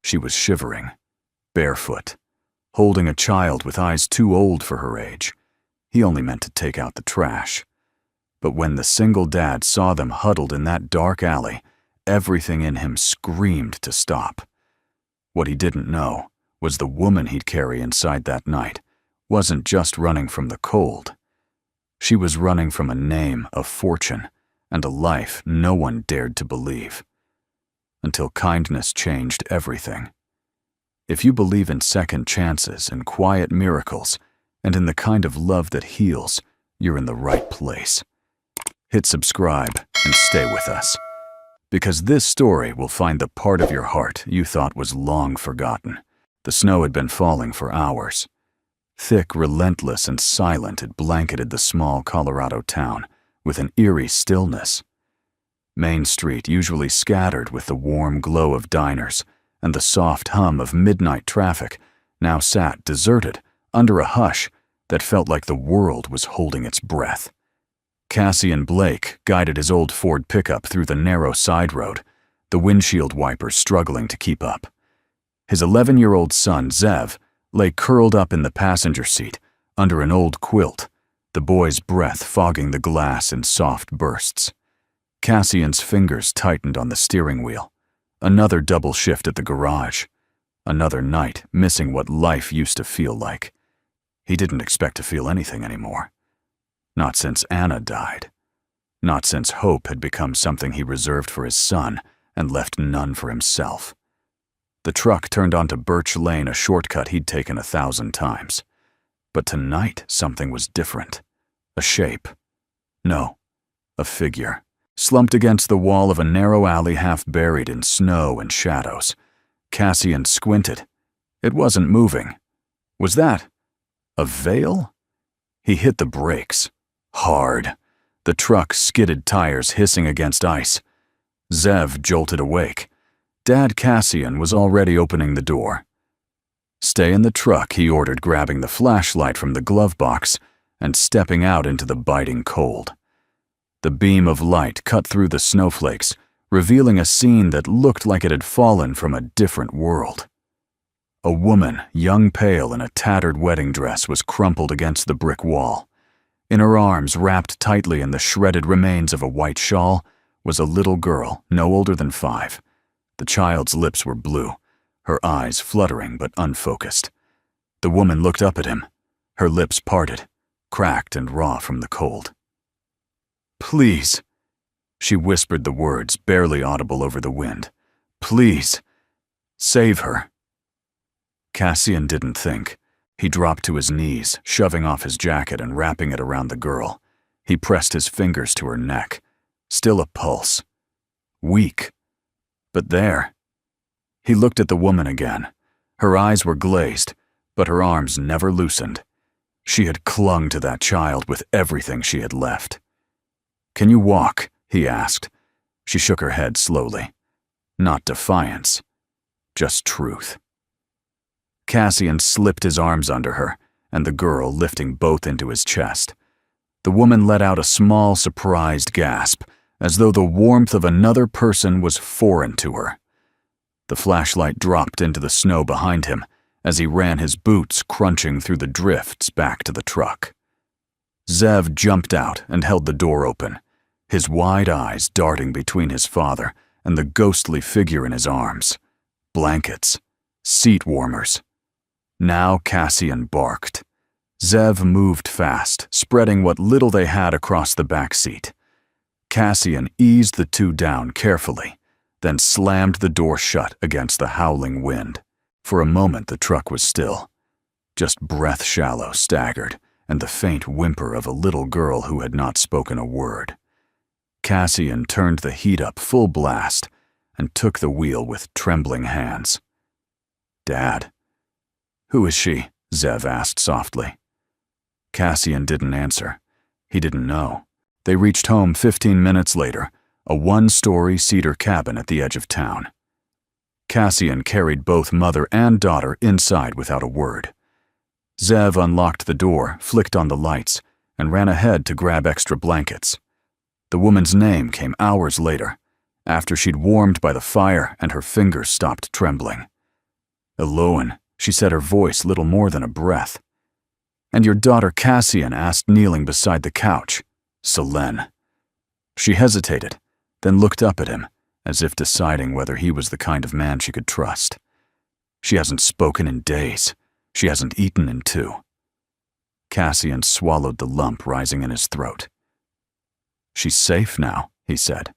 She was shivering, barefoot, holding a child with eyes too old for her age. He only meant to take out the trash. But when the single dad saw them huddled in that dark alley, everything in him screamed to stop. What he didn't know was the woman he'd carry inside that night wasn't just running from the cold. She was running from a name, a fortune, and a life no one dared to believe. Until kindness changed everything. If you believe in second chances and quiet miracles, and in the kind of love that heals, you're in the right place. Hit subscribe and stay with us, because this story will find the part of your heart you thought was long forgotten. The snow had been falling for hours. Thick, relentless, and silent, it blanketed the small Colorado town with an eerie stillness. Main Street, usually scattered with the warm glow of diners and the soft hum of midnight traffic, now sat deserted under a hush that felt like the world was holding its breath. Cassian Blake guided his old Ford pickup through the narrow side road, the windshield wipers struggling to keep up. His 11-year-old son, Zev, lay curled up in the passenger seat under an old quilt, the boy's breath fogging the glass in soft bursts. Cassian's fingers tightened on the steering wheel. Another double shift at the garage. Another night missing what life used to feel like. He didn't expect to feel anything anymore. Not since Anna died. Not since hope had become something he reserved for his son and left none for himself. The truck turned onto Birch Lane, a shortcut he'd taken 1,000 times. But tonight something was different. A shape. No, a figure. Slumped against the wall of a narrow alley half buried in snow and shadows. Cassian squinted. It wasn't moving. Was that a veil? He hit the brakes. Hard. The truck skidded, tires hissing against ice. Zev jolted awake. Dad Cassian was already opening the door. Stay in the truck, he ordered, grabbing the flashlight from the glove box and stepping out into the biting cold. The beam of light cut through the snowflakes, revealing a scene that looked like it had fallen from a different world. A woman, young pale in a tattered wedding dress, was crumpled against the brick wall. In her arms, wrapped tightly in the shredded remains of a white shawl, was a little girl, no older than 5. The child's lips were blue, her eyes fluttering but unfocused. The woman looked up at him, her lips parted, cracked and raw from the cold. "Please," she whispered the words, barely audible over the wind. "Please, save her." Cassian didn't think. He dropped to his knees, shoving off his jacket and wrapping it around the girl. He pressed his fingers to her neck. Still a pulse. Weak. But there. He looked at the woman again. Her eyes were glazed, but her arms never loosened. She had clung to that child with everything she had left. "Can you walk?" he asked. She shook her head slowly. Not defiance, just truth. Cassian slipped his arms under her, and the girl lifting both into his chest. The woman let out a small, surprised gasp, as though the warmth of another person was foreign to her. The flashlight dropped into the snow behind him as he ran his boots crunching through the drifts back to the truck. Zev jumped out and held the door open, his wide eyes darting between his father and the ghostly figure in his arms. Blankets. Seat warmers. Now Cassian barked. Zev moved fast, spreading what little they had across the back seat. Cassian eased the two down carefully, then slammed the door shut against the howling wind. For a moment the truck was still. Just breath shallow staggered, and the faint whimper of a little girl who had not spoken a word. Cassian turned the heat up full blast and took the wheel with trembling hands. "Dad." "Who is she?" Zev asked softly. Cassian didn't answer. He didn't know. They reached home 15 minutes later, a one-story cedar cabin at the edge of town. Cassian carried both mother and daughter inside without a word. Zev unlocked the door, flicked on the lights, and ran ahead to grab extra blankets. The woman's name came hours later, after she'd warmed by the fire and her fingers stopped trembling. Eloan, she said, her voice little more than a breath. And your daughter Cassian asked, kneeling beside the couch. Selene. She hesitated, then looked up at him, as if deciding whether he was the kind of man she could trust. She hasn't spoken in days. She hasn't eaten in 2. Cassian swallowed the lump rising in his throat. She's safe now, he said.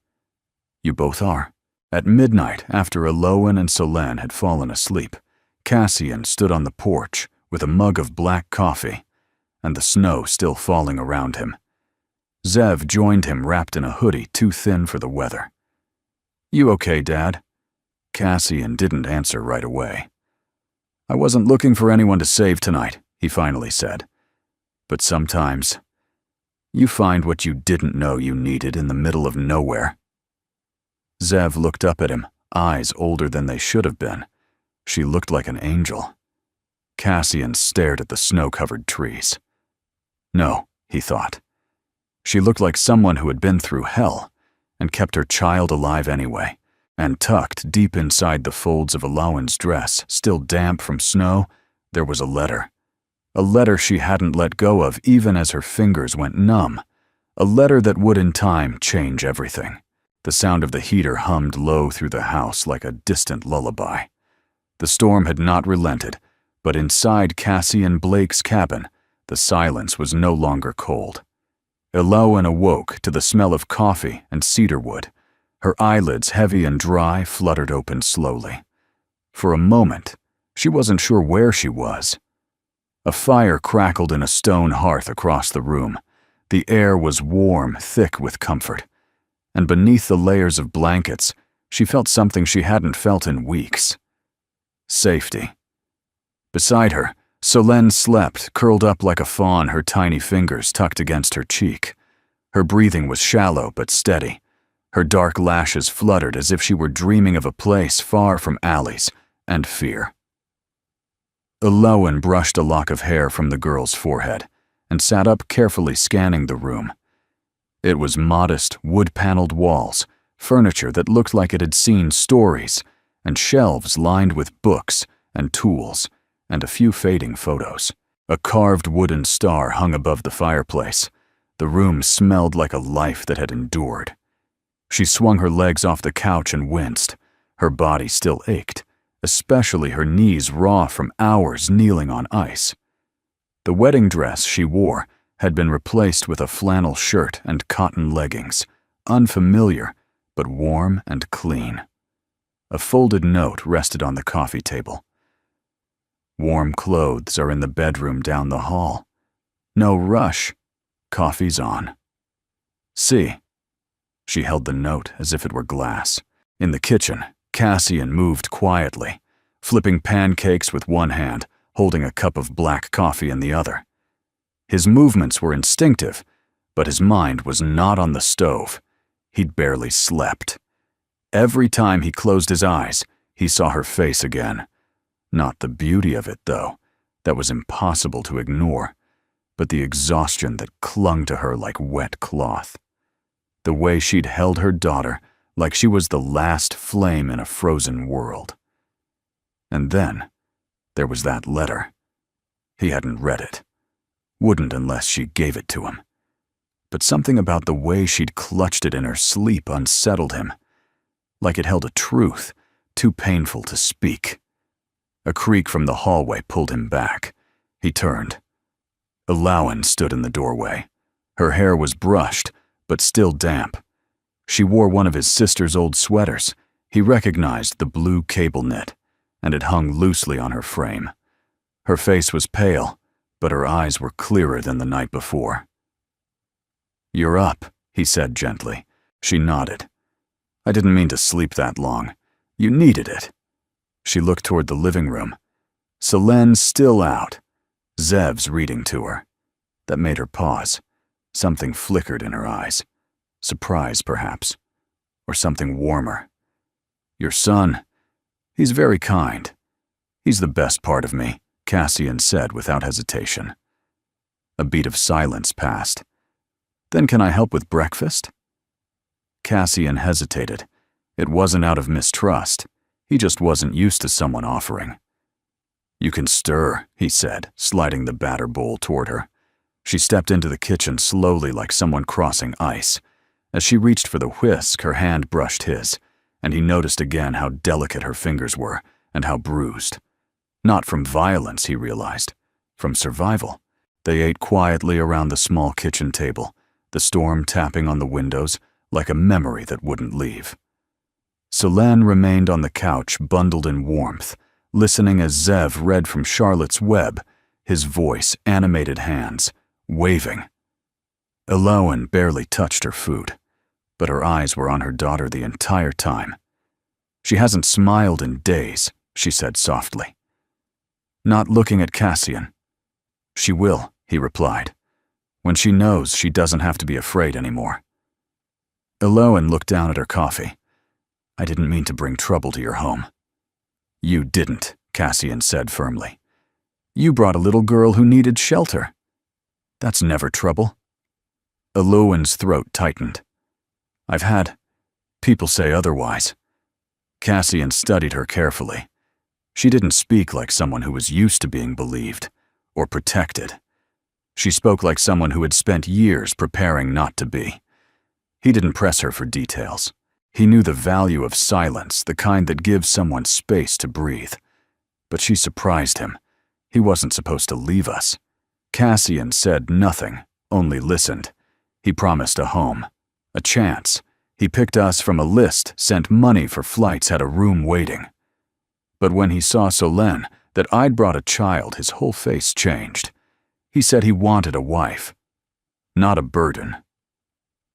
You both are. At midnight, after Eloan and Selene had fallen asleep, Cassian stood on the porch with a mug of black coffee, and the snow still falling around him. Zev joined him wrapped in a hoodie too thin for the weather. You okay, Dad? Cassian didn't answer right away. I wasn't looking for anyone to save tonight, he finally said. But sometimes, you find what you didn't know you needed in the middle of nowhere. Zev looked up at him, eyes older than they should have been. She looked like an angel. Cassian stared at the snow-covered trees. No, he thought. She looked like someone who had been through hell and kept her child alive anyway, and tucked deep inside the folds of Eloan's dress, still damp from snow, there was a letter. A letter she hadn't let go of even as her fingers went numb. A letter that would in time change everything. The sound of the heater hummed low through the house like a distant lullaby. The storm had not relented, but inside Cassian Blake's cabin, the silence was no longer cold. Eloan awoke to the smell of coffee and cedar wood. Her eyelids, heavy and dry, fluttered open slowly. For a moment, she wasn't sure where she was. A fire crackled in a stone hearth across the room. The air was warm, thick with comfort. And beneath the layers of blankets, she felt something she hadn't felt in weeks. Safety. Beside her, Selene slept, curled up like a fawn, her tiny fingers tucked against her cheek. Her breathing was shallow but steady. Her dark lashes fluttered as if she were dreaming of a place far from alleys and fear. Eloan brushed a lock of hair from the girl's forehead and sat up, carefully scanning the room. It was modest, wood-paneled walls, furniture that looked like it had seen stories, and shelves lined with books and tools, and a few fading photos. A carved wooden star hung above the fireplace. The room smelled like a life that had endured. She swung her legs off the couch and winced. Her body still ached, especially her knees raw from hours kneeling on ice. The wedding dress she wore had been replaced with a flannel shirt and cotton leggings, unfamiliar but warm and clean. A folded note rested on the coffee table. Warm clothes are in the bedroom down the hall. No rush. Coffee's on. See. She held the note as if it were glass. In the kitchen, Cassian moved quietly, flipping pancakes with one hand, holding a cup of black coffee in the other. His movements were instinctive, but his mind was not on the stove. He'd barely slept. Every time he closed his eyes, he saw her face again. Not the beauty of it, though. That was impossible to ignore, but the exhaustion that clung to her like wet cloth. The way she'd held her daughter like she was the last flame in a frozen world. And then, there was that letter. He hadn't read it. Wouldn't unless she gave it to him. But something about the way she'd clutched it in her sleep unsettled him, like it held a truth, too painful to speak. A creak from the hallway pulled him back. He turned. Eloan stood in the doorway. Her hair was brushed, but still damp. She wore one of his sister's old sweaters. He recognized the blue cable knit, and it hung loosely on her frame. Her face was pale, but her eyes were clearer than the night before. "You're up," he said gently. She nodded. "I didn't mean to sleep that long. You needed it." She looked toward the living room. Selene's still out. Zev's reading to her. That made her pause. Something flickered in her eyes. Surprise, perhaps. Or something warmer. "Your son, he's very kind. He's the best part of me," Cassian said without hesitation. A beat of silence passed. "Then can I help with breakfast?" Cassian hesitated. It wasn't out of mistrust. He just wasn't used to someone offering. You can stir, he said, sliding the batter bowl toward her. She stepped into the kitchen slowly like someone crossing ice. As she reached for the whisk, her hand brushed his, and he noticed again how delicate her fingers were and how bruised. Not from violence, he realized. From survival. They ate quietly around the small kitchen table, the storm tapping on the windows like a memory that wouldn't leave. Selene remained on the couch, bundled in warmth, listening as Zev read from Charlotte's Web, his voice, animated hands, waving. Elowen barely touched her food, but her eyes were on her daughter the entire time. She hasn't smiled in days, she said softly. Not looking at Cassian. She will, he replied, when she knows she doesn't have to be afraid anymore. Elowen looked down at her coffee. I didn't mean to bring trouble to your home. You didn't, Cassian said firmly. You brought a little girl who needed shelter. That's never trouble. Elowen's throat tightened. I've had people say otherwise. Cassian studied her carefully. She didn't speak like someone who was used to being believed or protected. She spoke like someone who had spent years preparing not to be. He didn't press her for details. He knew the value of silence, the kind that gives someone space to breathe. But she surprised him. He wasn't supposed to leave us. Cassian said nothing, only listened. He promised a home, a chance. He picked us from a list, sent money for flights, had a room waiting. But when he saw Selene, that I'd brought a child, his whole face changed. He said he wanted a wife, not a burden.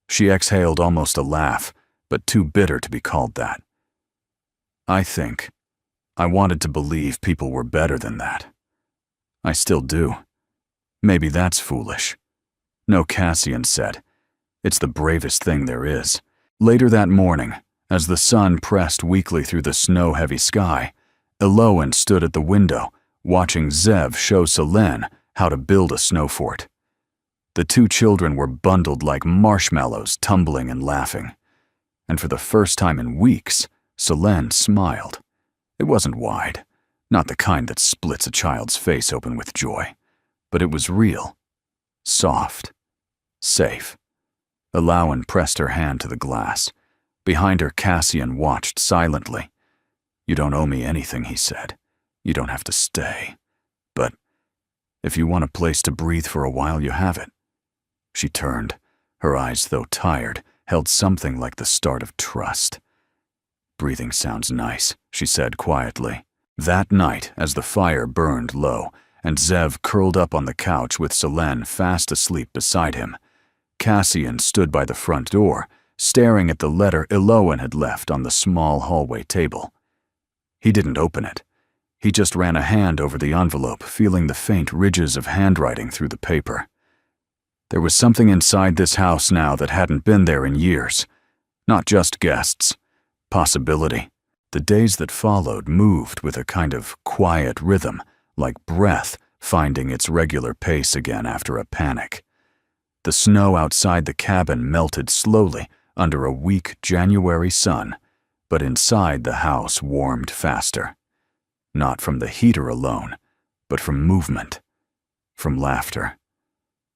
She exhaled almost a laugh, but too bitter to be called that. I wanted to believe people were better than that. I still do. Maybe that's foolish. No, Cassian said. It's the bravest thing there is. Later that morning, as the sun pressed weakly through the snow-heavy sky, Elowen stood at the window, watching Zev show Selene how to build a snow fort. The two children were bundled like marshmallows, tumbling and laughing. And for the first time in weeks, Selene smiled. It wasn't wide, not the kind that splits a child's face open with joy, but it was real, soft, safe. Elowen pressed her hand to the glass. Behind her, Cassian watched silently. You don't owe me anything, he said. You don't have to stay. But if you want a place to breathe for a while, you have it. She turned. Her eyes, though tired, held something like the start of trust. Breathing sounds nice, she said quietly. That night, as the fire burned low, and Zev curled up on the couch with Selene fast asleep beside him, Cassian stood by the front door, staring at the letter Elowen had left on the small hallway table. He didn't open it. He just ran a hand over the envelope, feeling the faint ridges of handwriting through the paper. There was something inside this house now that hadn't been there in years. Not just guests. Possibility. The days that followed moved with a kind of quiet rhythm, like breath finding its regular pace again after a panic. The snow outside the cabin melted slowly under a weak January sun, but inside the house warmed faster. Not from the heater alone, but from movement, from laughter,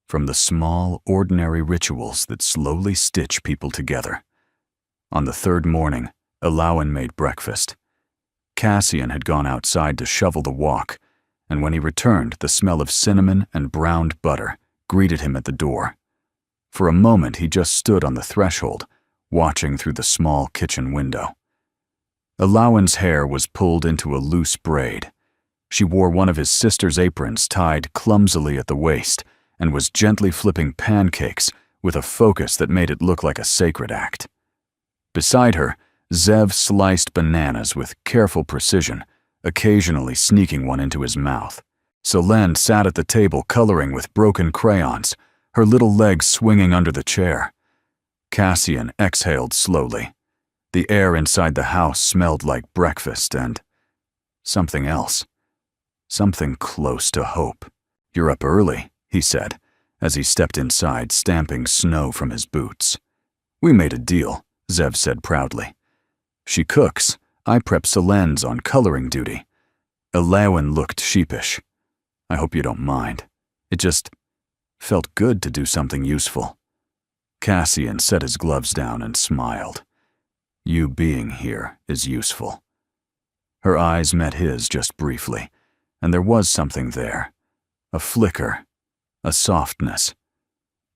from the small, ordinary rituals that slowly stitch people together. On the third morning, Elowen made breakfast. Cassian had gone outside to shovel the walk, and when he returned, the smell of cinnamon and browned butter greeted him at the door. For a moment, he just stood on the threshold, watching through the small kitchen window. Elowen's hair was pulled into a loose braid. She wore one of his sister's aprons tied clumsily at the waist and was gently flipping pancakes with a focus that made it look like a sacred act. Beside her, Zev sliced bananas with careful precision, occasionally sneaking one into his mouth. Selene sat at the table coloring with broken crayons, her little legs swinging under the chair. Cassian exhaled slowly. The air inside the house smelled like breakfast and something else. Something close to hope. You're up early, he said, as he stepped inside, stamping snow from his boots. We made a deal, Zev said proudly. She cooks. I prep Selene's on coloring duty. Alawan looked sheepish. I hope you don't mind. It just felt good to do something useful. Cassian set his gloves down and smiled. You being here is useful. Her eyes met his just briefly, and there was something there. A flicker, a softness.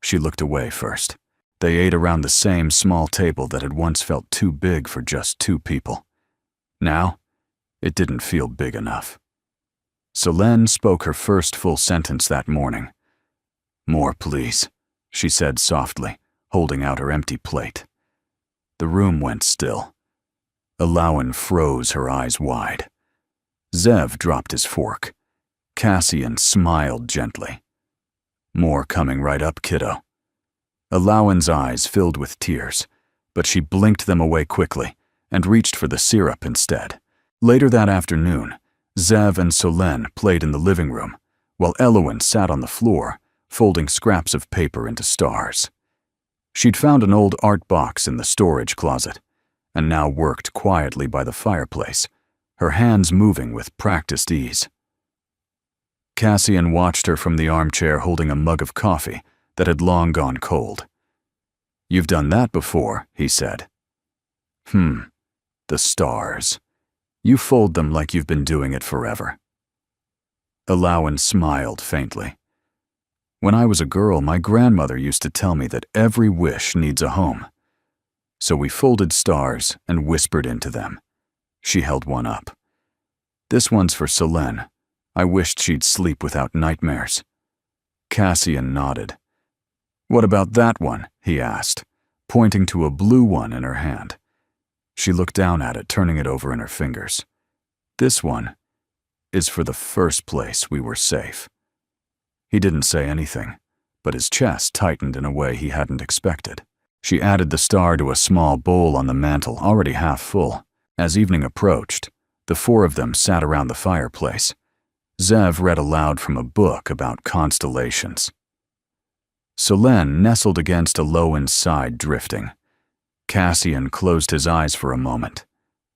She looked away first. They ate around the same small table that had once felt too big for just 2 people. Now, it didn't feel big enough. Selene spoke her first full sentence that morning. More, please, she said softly, holding out her empty plate. The room went still. Alawan froze, her eyes wide. Zev dropped his fork. Cassian smiled gently. More coming right up, kiddo. Alawan's eyes filled with tears, but she blinked them away quickly and reached for the syrup instead. Later that afternoon, Zev and Selene played in the living room, while Alawan sat on the floor, folding scraps of paper into stars. She'd found an old art box in the storage closet, and now worked quietly by the fireplace, her hands moving with practiced ease. Cassian watched her from the armchair holding a mug of coffee that had long gone cold. You've done that before, he said. The stars. You fold them like you've been doing it forever. Alawan smiled faintly. When I was a girl, my grandmother used to tell me that every wish needs a home. So we folded stars and whispered into them. She held one up. This one's for Selene. I wished she'd sleep without nightmares. Cassian nodded. What about that one? He asked, pointing to a blue one in her hand. She looked down at it, turning it over in her fingers. This one is for the first place we were safe. He didn't say anything, but his chest tightened in a way he hadn't expected. She added the star to a small bowl on the mantel, already half full. As evening approached, the 4 of them sat around the fireplace. Zev read aloud from a book about constellations. Selene nestled against Alawan's side, drifting. Cassian closed his eyes for a moment.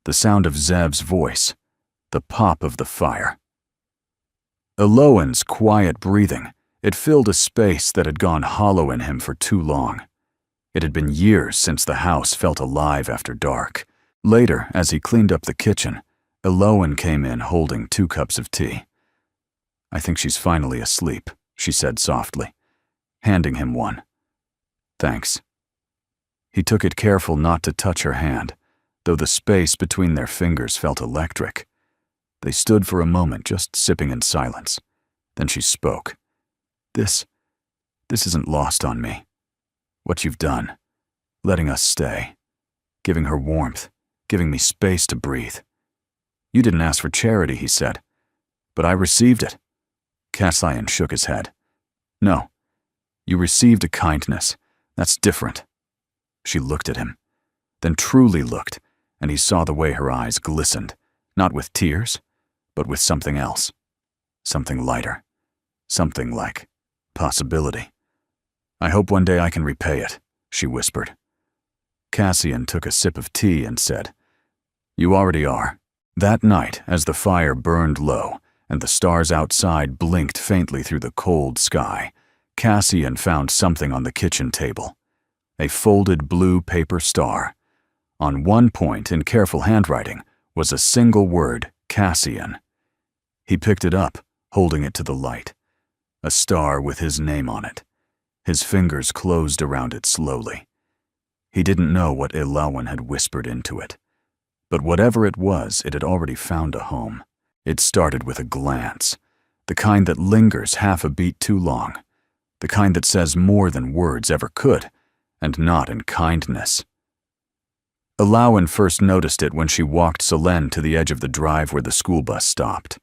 The sound of Zev's voice, the pop of the fire. Alawan's quiet breathing, it filled a space that had gone hollow in him for too long. It had been years since the house felt alive after dark. Later, as he cleaned up the kitchen, Alawan came in holding 2 cups of tea. I think she's finally asleep, she said softly, handing him one. Thanks. He took it, careful not to touch her hand, though the space between their fingers felt electric. They stood for a moment, just sipping in silence. Then she spoke. This isn't lost on me. What you've done, letting us stay, giving her warmth, giving me space to breathe. You didn't ask for charity, he said, but I received it. Cassian shook his head. No, you received a kindness. That's different. She looked at him, then truly looked, and he saw the way her eyes glistened, not with tears, but with something else. Something lighter. Something like possibility. I hope one day I can repay it, she whispered. Cassian took a sip of tea and said, You already are. That night, as the fire burned low and the stars outside blinked faintly through the cold sky, Cassian found something on the kitchen table. A folded blue paper star. On one point, in careful handwriting, was a single word, Cassian. He picked it up, holding it to the light. A star with his name on it. His fingers closed around it slowly. He didn't know what Alawan had whispered into it. But whatever it was, it had already found a home. It started with a glance, the kind that lingers half a beat too long, the kind that says more than words ever could, and not in kindness. Alawan first noticed it when she walked Selene to the edge of the drive where the school bus stopped.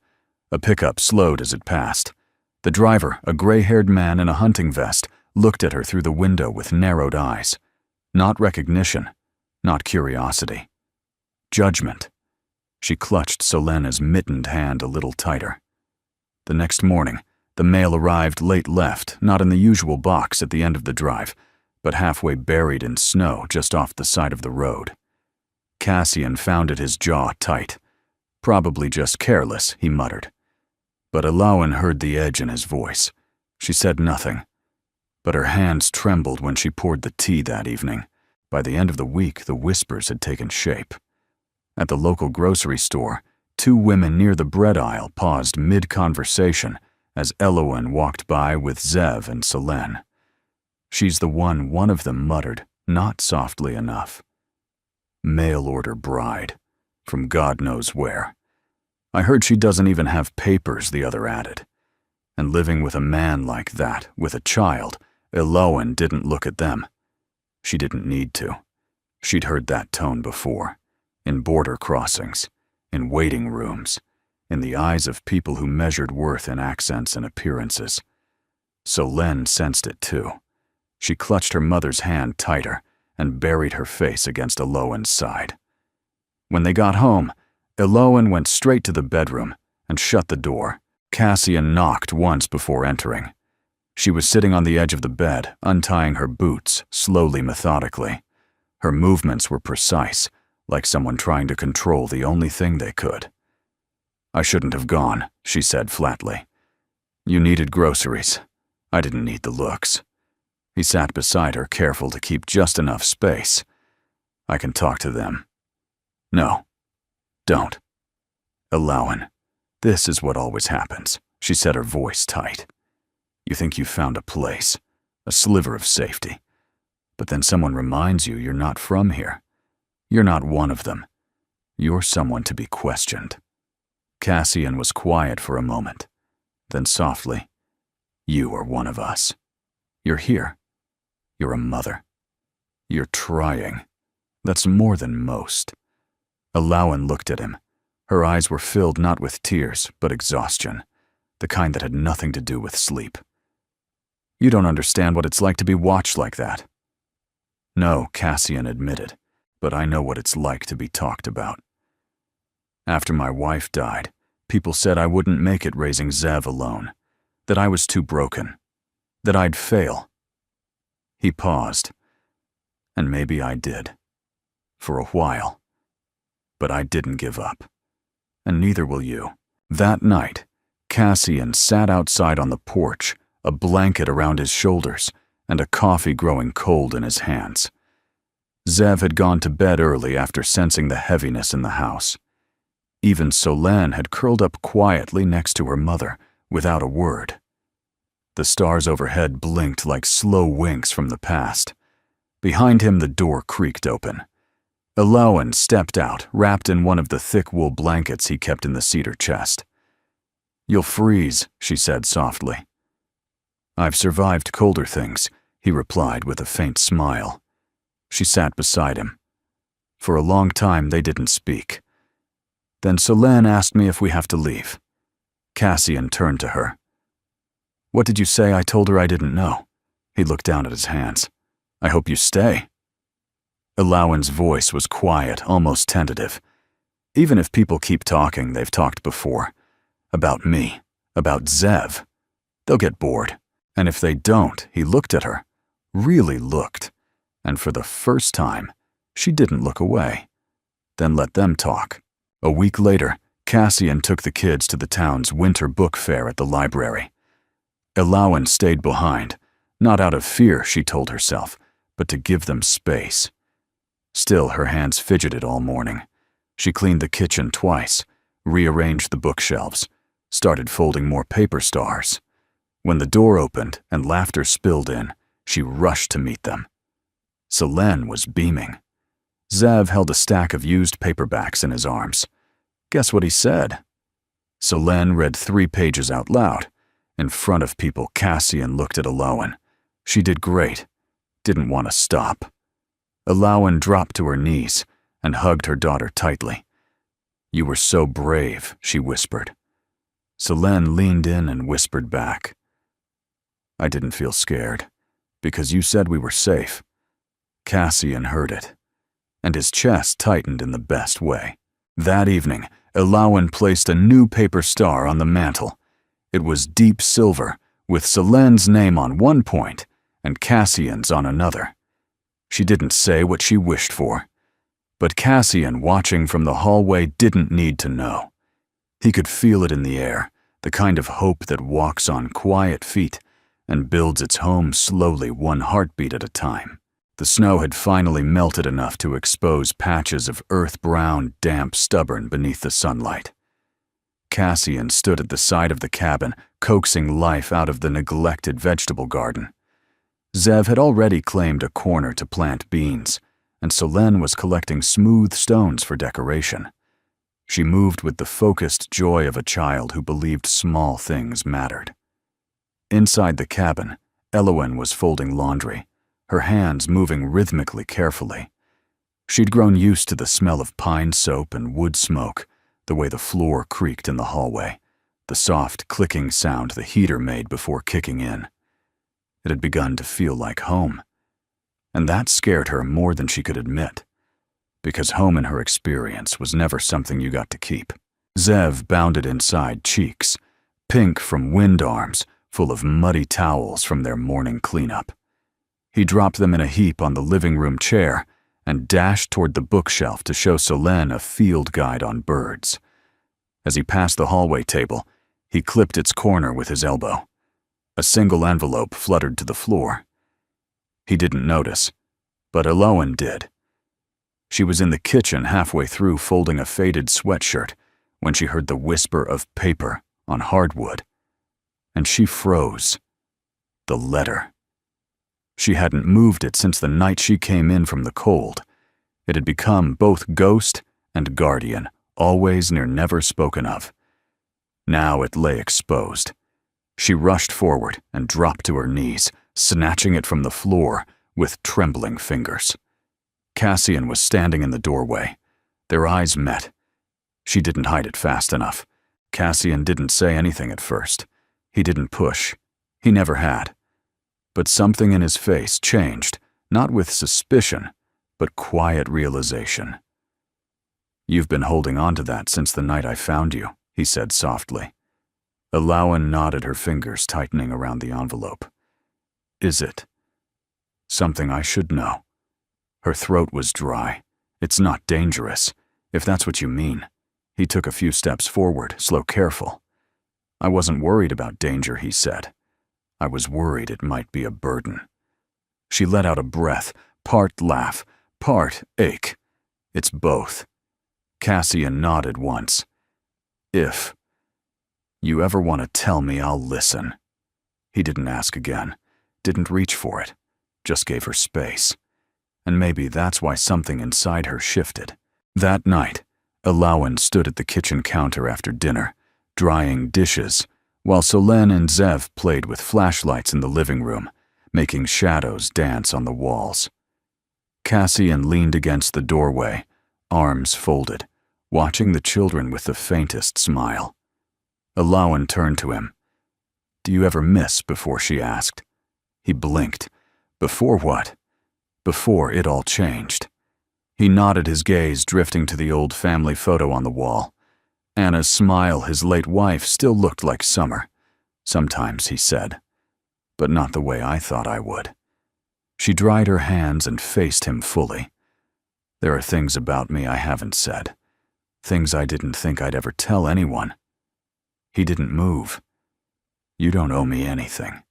A pickup slowed as it passed. The driver, a gray-haired man in a hunting vest, looked at her through the window with narrowed eyes. Not recognition, not curiosity. Judgment. She clutched Selene's mittened hand a little tighter. The next morning, the mail arrived late left, not in the usual box at the end of the drive, but halfway buried in snow just off the side of the road. Cassian found it, his jaw tight. Probably just careless, he muttered. But Alawan heard the edge in his voice. She said nothing, but her hands trembled when she poured the tea that evening. By the end of the week, the whispers had taken shape. At the local grocery store, 2 women near the bread aisle paused mid-conversation as Alawan walked by with Zev and Solen. "She's the one of them muttered, not softly enough. Mail-order bride, from God knows where. I heard she doesn't even have papers," the other added. And living with a man like that, with a child, Alawan didn't look at them. She didn't need to. She'd heard that tone before, in border crossings, in waiting rooms, in the eyes of people who measured worth in accents and appearances. Solen sensed it too. She clutched her mother's hand tighter and buried her face against Alawan's side. When they got home, Alawan went straight to the bedroom and shut the door. Cassian knocked once before entering. She was sitting on the edge of the bed, untying her boots, slowly, methodically. Her movements were precise, like someone trying to control the only thing they could. "I shouldn't have gone," she said flatly. "You needed groceries. I didn't need the looks." He sat beside her, careful to keep just enough space. "I can talk to them." "No, don't." "Alawan, this is what always happens," she said, her voice tight. "You think you've found a place, a sliver of safety. But then someone reminds you you're not from here. You're not one of them. You're someone to be questioned." Cassian was quiet for a moment. Then softly, "You are one of us. You're here. You're a mother. You're trying. That's more than most." Alawan looked at him. Her eyes were filled not with tears, but exhaustion, the kind that had nothing to do with sleep. "You don't understand what it's like to be watched like that." "No," Cassian admitted, "but I know what it's like to be talked about. After my wife died, people said I wouldn't make it raising Zev alone, that I was too broken, that I'd fail." He paused. "And maybe I did. For a while. But I didn't give up. And neither will you." That night, Cassian sat outside on the porch, a blanket around his shoulders and a coffee growing cold in his hands. Zev had gone to bed early after sensing the heaviness in the house. Even Solen had curled up quietly next to her mother, without a word. The stars overhead blinked like slow winks from the past. Behind him, the door creaked open. Alawan stepped out, wrapped in one of the thick wool blankets he kept in the cedar chest. "You'll freeze," she said softly. "I've survived colder things," he replied with a faint smile. She sat beside him. For a long time they didn't speak. Then Solen asked me if we have to leave. Cassian turned to her. "What did you say? I told her I didn't know." He looked down at his hands. "I hope you stay." Alawan's voice was quiet, almost tentative. "Even if people keep talking, they've talked before. About me, about Zev. They'll get bored. And if they don't," he looked at her, really looked, and for the first time, she didn't look away. "Then let them talk." A week later, Cassian took the kids to the town's winter book fair at the library. Alawan stayed behind, not out of fear, she told herself, but to give them space. Still, her hands fidgeted all morning. She cleaned the kitchen twice, rearranged the bookshelves, started folding more paper stars. When the door opened and laughter spilled in, she rushed to meet them. Solen was beaming. Zev held a stack of used paperbacks in his arms. Guess what he said? Solen read 3 pages out loud. In front of people, Cassian looked at Alawan. She did great. Didn't want to stop. Alawan dropped to her knees and hugged her daughter tightly. "You were so brave," she whispered. Solen leaned in and whispered back. "I didn't feel scared, because you said we were safe." Cassian heard it, and his chest tightened in the best way. That evening, Alawan placed a new paper star on the mantel. It was deep silver, with Solen's name on one point and Cassian's on another. She didn't say what she wished for, but Cassian, watching from the hallway, didn't need to know. He could feel it in the air, the kind of hope that walks on quiet feet and builds its home slowly, one heartbeat at a time. The snow had finally melted enough to expose patches of earth-brown, damp, stubborn beneath the sunlight. Cassian stood at the side of the cabin, coaxing life out of the neglected vegetable garden. Zev had already claimed a corner to plant beans, and Solène was collecting smooth stones for decoration. She moved with the focused joy of a child who believed small things mattered. Inside the cabin, Elowen was folding laundry, her hands moving rhythmically carefully. She'd grown used to the smell of pine soap and wood smoke, the way the floor creaked in the hallway, the soft clicking sound the heater made before kicking in. It had begun to feel like home, and that scared her more than she could admit, because home in her experience was never something you got to keep. Zev bounded inside, cheeks pink from wind arms, full of muddy towels from their morning cleanup. He dropped them in a heap on the living room chair and dashed toward the bookshelf to show Solène a field guide on birds. As he passed the hallway table, he clipped its corner with his elbow. A single envelope fluttered to the floor. He didn't notice, but Elowen did. She was in the kitchen halfway through folding a faded sweatshirt when she heard the whisper of paper on hardwood, and she froze. The letter. She hadn't moved it since the night she came in from the cold. It had become both ghost and guardian, always near, never spoken of. Now it lay exposed. She rushed forward and dropped to her knees, snatching it from the floor with trembling fingers. Cassian was standing in the doorway. Their eyes met. She didn't hide it fast enough. Cassian didn't say anything at first. He didn't push. He never had. But something in his face changed, not with suspicion, but quiet realization. "You've been holding on to that since the night I found you," he said softly. Elowen nodded, her fingers tightening around the envelope. "Is it something I should know?" Her throat was dry. "It's not dangerous, if that's what you mean." He took a few steps forward, slow, careful. "I wasn't worried about danger," he said. "I was worried it might be a burden." She let out a breath, part laugh, part ache. "It's both." Cassian nodded once. "If you ever want to tell me, I'll listen." He didn't ask again, didn't reach for it, just gave her space. And maybe that's why something inside her shifted. That night, Elowen stood at the kitchen counter after dinner, drying dishes, while Solène and Zev played with flashlights in the living room, making shadows dance on the walls. Cassian leaned against the doorway, arms folded, watching the children with the faintest smile. Elowen turned to him. "Do you ever miss before?" she asked. He blinked. Before what? Before it all changed. He nodded, his gaze drifting to the old family photo on the wall. Anna's smile, his late wife, still looked like summer. "Sometimes," he said, "but not the way I thought I would." She dried her hands and faced him fully. "There are things about me I haven't said. Things I didn't think I'd ever tell anyone." He didn't move. "You don't owe me anything."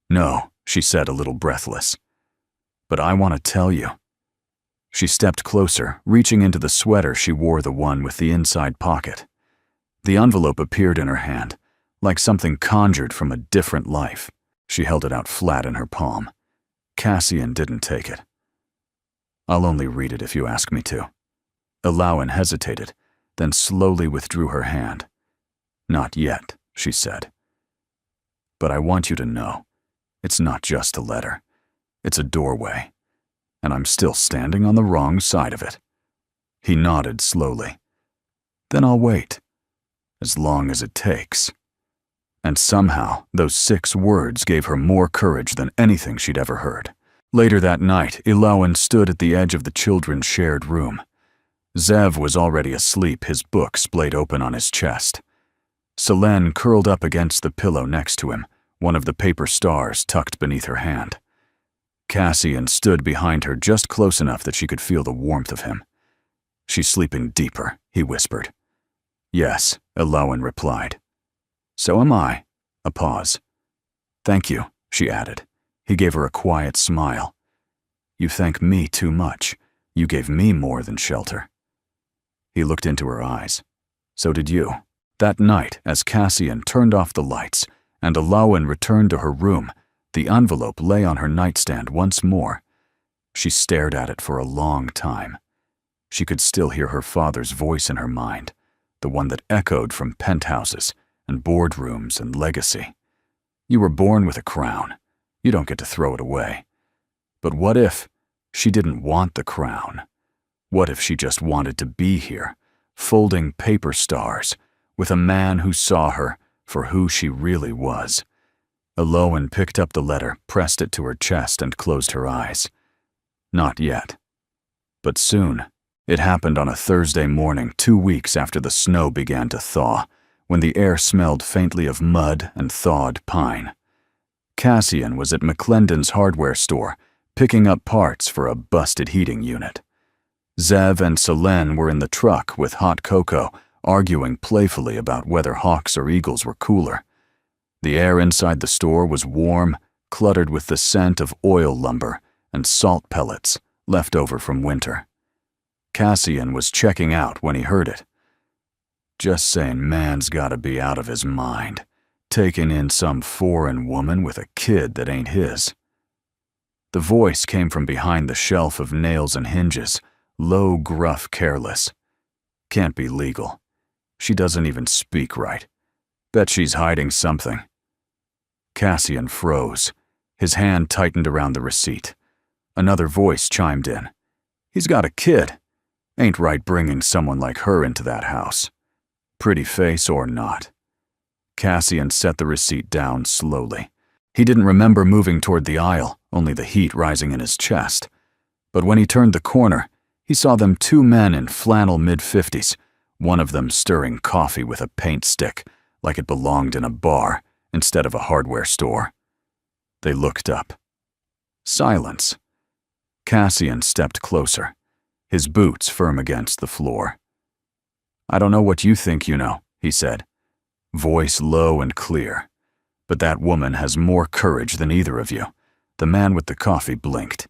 "No," she said, a little breathless. "But I want to tell you." She stepped closer, reaching into the sweater she wore, the one with the inside pocket. The envelope appeared in her hand, like something conjured from a different life. She held it out flat in her palm. Cassian didn't take it. "I'll only read it if you ask me to." Elowen hesitated, then slowly withdrew her hand. "Not yet," she said. "But I want you to know, it's not just a letter. It's a doorway, and I'm still standing on the wrong side of it." He nodded slowly. "Then I'll wait, as long as it takes." And somehow, those 6 words gave her more courage than anything she'd ever heard. Later that night, Elowen stood at the edge of the children's shared room. Zev was already asleep, his book splayed open on his chest. Solène curled up against the pillow next to him, one of the paper stars tucked beneath her hand. Cassian stood behind her just close enough that she could feel the warmth of him. "She's sleeping deeper," he whispered. Yes, Elowen replied. So am I. A pause. Thank you, she added. He gave her a quiet smile. You thank me too much. You gave me more than shelter. He looked into her eyes. So did you. That night, as Cassian turned off the lights and Elowen returned to her room, the envelope lay on her nightstand once more. She stared at it for a long time. She could still hear her father's voice in her mind, the one that echoed from penthouses and boardrooms and legacy. You were born with a crown. You don't get to throw it away. But what if she didn't want the crown? What if she just wanted to be here, folding paper stars, with a man who saw her for who she really was? Elowen picked up the letter, pressed it to her chest, and closed her eyes. Not yet. But soon. It happened on a Thursday morning 2 weeks after the snow began to thaw, when the air smelled faintly of mud and thawed pine. Cassian was at McClendon's hardware store, picking up parts for a busted heating unit. Zev and Selene were in the truck with hot cocoa, arguing playfully about whether hawks or eagles were cooler. The air inside the store was warm, cluttered with the scent of oil lumber and salt pellets left over from winter. Cassian was checking out when he heard it. Just saying, man's gotta be out of his mind, taking in some foreign woman with a kid that ain't his. The voice came from behind the shelf of nails and hinges, low, gruff, careless. Can't be legal. She doesn't even speak right. Bet she's hiding something. Cassian froze. His hand tightened around the receipt. Another voice chimed in. He's got a kid. Ain't right bringing someone like her into that house. Pretty face or not. Cassian set the receipt down slowly. He didn't remember moving toward the aisle, only the heat rising in his chest. But when he turned the corner, he saw them 2 men in flannel mid-50s, one of them stirring coffee with a paint stick, like it belonged in a bar instead of a hardware store. They looked up. Silence. Cassian stepped closer, his boots firm against the floor. I don't know what you think you know, he said, voice low and clear. But that woman has more courage than either of you. The man with the coffee blinked.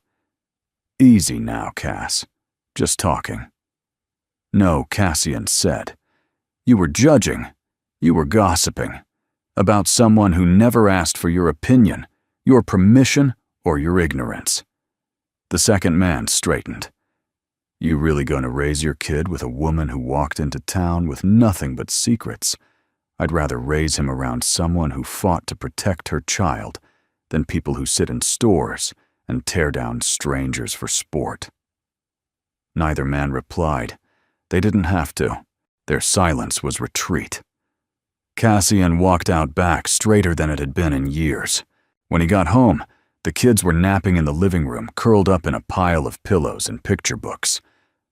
Easy now, Cass. Just talking. No, Cassian said. You were judging. You were gossiping. About someone who never asked for your opinion, your permission, or your ignorance. The second man straightened. You really gonna raise your kid with a woman who walked into town with nothing but secrets? I'd rather raise him around someone who fought to protect her child than people who sit in stores and tear down strangers for sport. Neither man replied. They didn't have to. Their silence was retreat. Cassian walked out back straighter than it had been in years. When he got home, the kids were napping in the living room, curled up in a pile of pillows and picture books.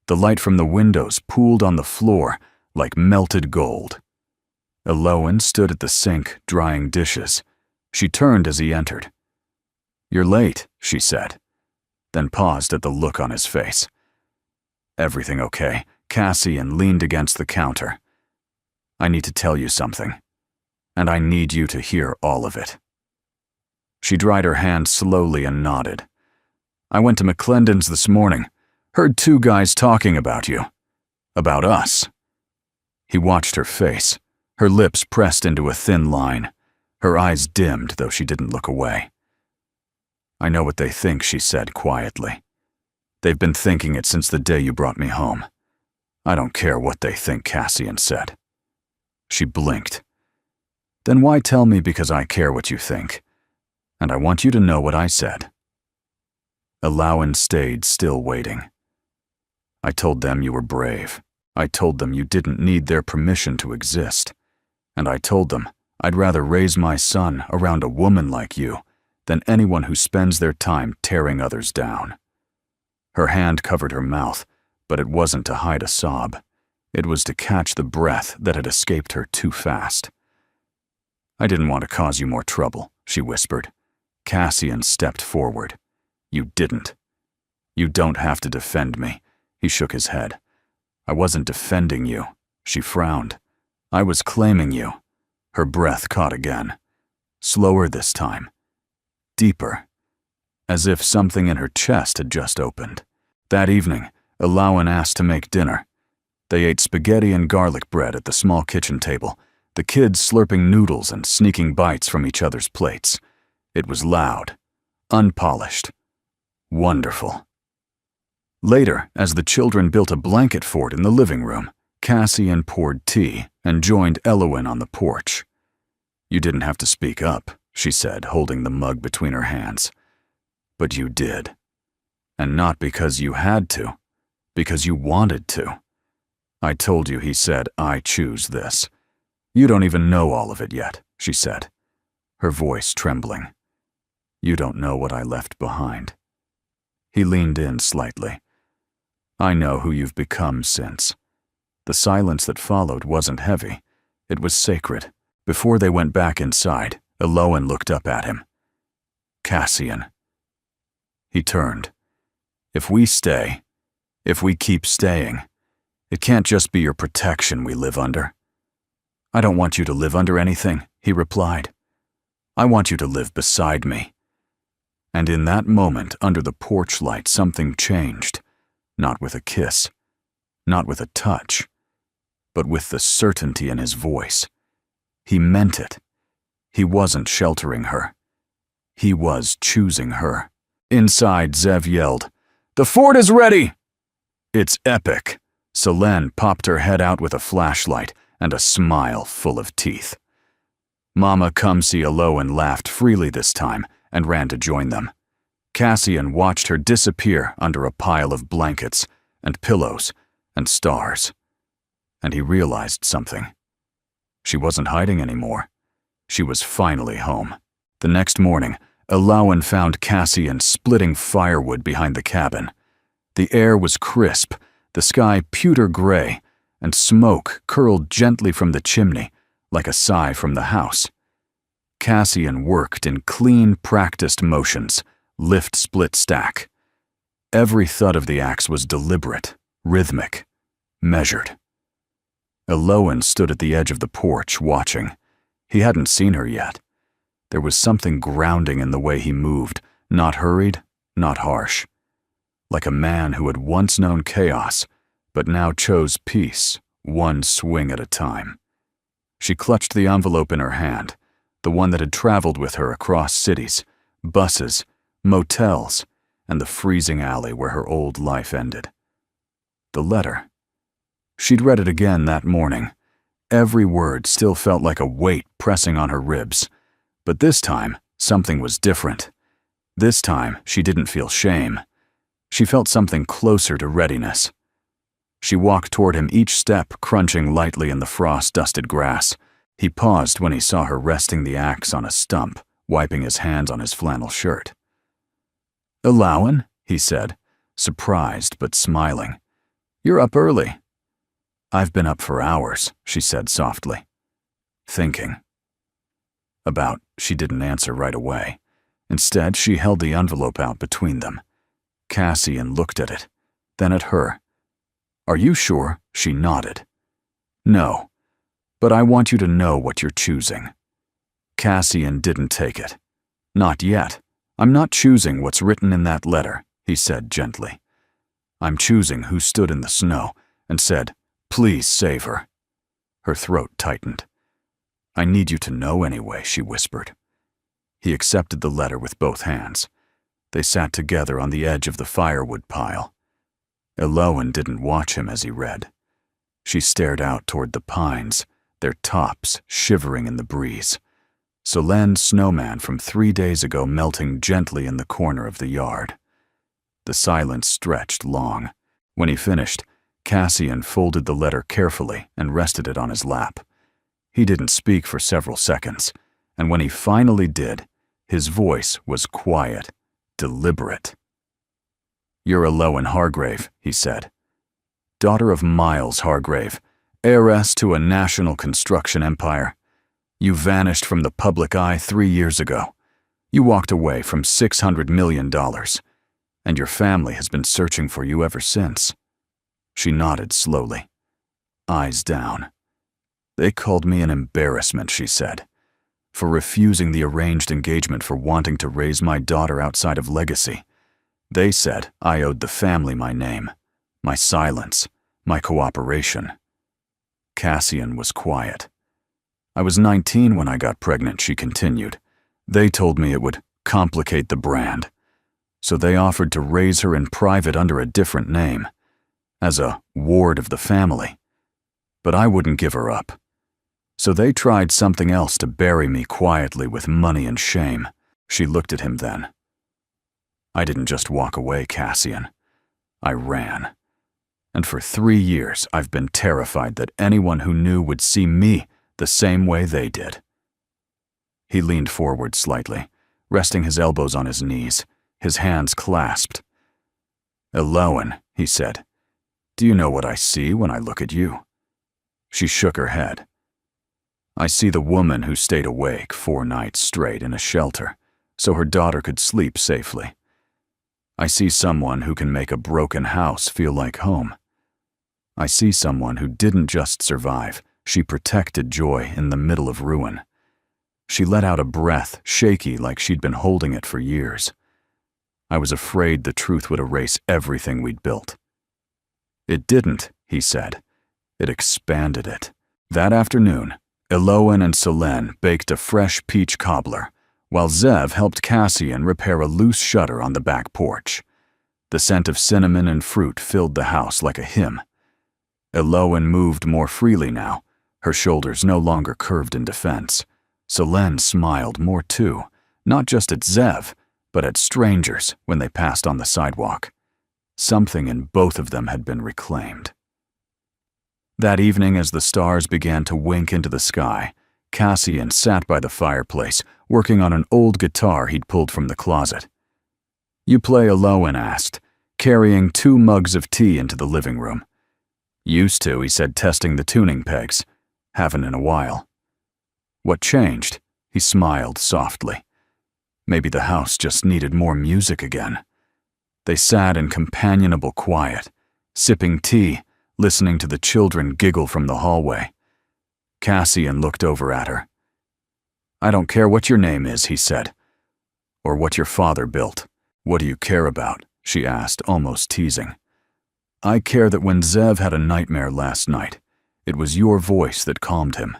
The light from the windows pooled on the floor like melted gold. Elowen stood at the sink, drying dishes. She turned as he entered. You're late, she said, then paused at the look on his face. Everything okay? Cassian leaned against the counter. I need to tell you something, and I need you to hear all of it. She dried her hand slowly and nodded. I went to McClendon's this morning. Heard 2 guys talking about you. About us. He watched her face, her lips pressed into a thin line. Her eyes dimmed, though she didn't look away. I know what they think, she said quietly. They've been thinking it since the day you brought me home. I don't care what they think, Cassian said. She blinked. Then why tell me because I care what you think? And I want you to know what I said. Elowen stayed, still waiting. I told them you were brave. I told them you didn't need their permission to exist. And I told them I'd rather raise my son around a woman like you than anyone who spends their time tearing others down. Her hand covered her mouth, but it wasn't to hide a sob. It was to catch the breath that had escaped her too fast. I didn't want to cause you more trouble, she whispered. Cassian stepped forward. You didn't. You don't have to defend me. He shook his head. I wasn't defending you. She frowned. I was claiming you. Her breath caught again. Slower this time. Deeper. As if something in her chest had just opened. That evening, Alawan asked to make dinner. They ate spaghetti and garlic bread at the small kitchen table, the kids slurping noodles and sneaking bites from each other's plates. It was loud, unpolished, wonderful. Later, as the children built a blanket fort in the living room, Cassian poured tea and joined Elowen on the porch. You didn't have to speak up, she said, holding the mug between her hands. But you did. And not because you had to, because you wanted to. I told you, he said, I choose this. You don't even know all of it yet, she said, her voice trembling. You don't know what I left behind. He leaned in slightly. I know who you've become since. The silence that followed wasn't heavy. It was sacred. Before they went back inside, Elowen looked up at him. Cassian. He turned. If we stay, if we keep staying, it can't just be your protection we live under. I don't want you to live under anything, he replied. I want you to live beside me. And in that moment, under the porch light, something changed. Not with a kiss, not with a touch, but with the certainty in his voice. He meant it. He wasn't sheltering her. He was choosing her. Inside, Zev yelled, "The fort is ready!" It's epic. Selene popped her head out with a flashlight and a smile full of teeth. Mama Kumsi Elowen laughed freely this time and ran to join them. Cassian watched her disappear under a pile of blankets and pillows and stars. And he realized something. She wasn't hiding anymore. She was finally home. The next morning, Elowen found Cassian splitting firewood behind the cabin. The air was crisp, the sky pewter gray, and smoke curled gently from the chimney, like a sigh from the house. Cassian worked in clean, practiced motions, lift, split, stack. Every thud of the axe was deliberate, rhythmic, measured. Elowen stood at the edge of the porch, watching. He hadn't seen her yet. There was something grounding in the way he moved, not hurried, not harsh. Like a man who had once known chaos, but now chose peace, one swing at a time. She clutched the envelope in her hand, the one that had traveled with her across cities, buses, motels, and the freezing alley where her old life ended. The letter. She'd read it again that morning. Every word still felt like a weight pressing on her ribs. But this time, something was different. This time, she didn't feel shame. She felt something closer to readiness. She walked toward him, each step crunching lightly in the frost-dusted grass. He paused when he saw her resting the axe on a stump, wiping his hands on his flannel shirt. "Elowen," he said, surprised but smiling. "You're up early." "I've been up for hours," she said softly. Thinking. She didn't answer right away. Instead, she held the envelope out between them. Cassian looked at it, then at her. "Are you sure?" She nodded. "No, but I want you to know what you're choosing." Cassian didn't take it. "Not yet. I'm not choosing what's written in that letter," he said gently. "I'm choosing who stood in the snow and said, 'Please save her.'" Her throat tightened. "I need you to know anyway," she whispered. He accepted the letter with both hands. They sat together on the edge of the firewood pile. Elowen didn't watch him as he read. She stared out toward the pines, their tops shivering in the breeze. Solene's snowman from 3 days ago melting gently in the corner of the yard. The silence stretched long. When he finished, Cassian folded the letter carefully and rested it on his lap. He didn't speak for several seconds, and when he finally did, his voice was quiet, deliberate. "You're Elowen Hargrave," he said. "Daughter of Miles Hargrave, heiress to a national construction empire. You vanished from the public eye 3 years ago. You walked away from $600 million, and your family has been searching for you ever since." She nodded slowly, eyes down. They called me an embarrassment, she said, for refusing the arranged engagement, for wanting to raise my daughter outside of legacy. They said I owed the family my name, my silence, my cooperation. Cassian was quiet. I was 19 when I got pregnant, she continued. They told me it would complicate the brand, so they offered to raise her in private under a different name, as a ward of the family. But I wouldn't give her up. So they tried something else to bury me quietly with money and shame. She looked at him then. I didn't just walk away, Cassian. I ran. And for 3 years, I've been terrified that anyone who knew would see me the same way they did. He leaned forward slightly, resting his elbows on his knees, his hands clasped. Elowen, he said, do you know what I see when I look at you? She shook her head. I see the woman who stayed awake 4 nights straight in a shelter so her daughter could sleep safely. I see someone who can make a broken house feel like home. I see someone who didn't just survive, she protected joy in the middle of ruin. She let out a breath, shaky like she'd been holding it for years. I was afraid the truth would erase everything we'd built. It didn't, he said. It expanded it. That afternoon, Elowen and Selene baked a fresh peach cobbler, while Zev helped Cassian repair a loose shutter on the back porch. The scent of cinnamon and fruit filled the house like a hymn. Elowen moved more freely now, her shoulders no longer curved in defense. Selene smiled more too, not just at Zev, but at strangers when they passed on the sidewalk. Something in both of them had been reclaimed. That evening, as the stars began to wink into the sky, Cassian sat by the fireplace, working on an old guitar he'd pulled from the closet. You play? Elowen asked, carrying 2 mugs of tea into the living room. Used to, he said, testing the tuning pegs. Haven't in a while. What changed? He smiled softly. Maybe the house just needed more music again. They sat in companionable quiet, sipping tea, listening to the children giggle from the hallway. Cassian looked over at her. I don't care what your name is, he said, or what your father built. What do you care about? She asked, almost teasing. I care that when Zev had a nightmare last night, it was your voice that calmed him.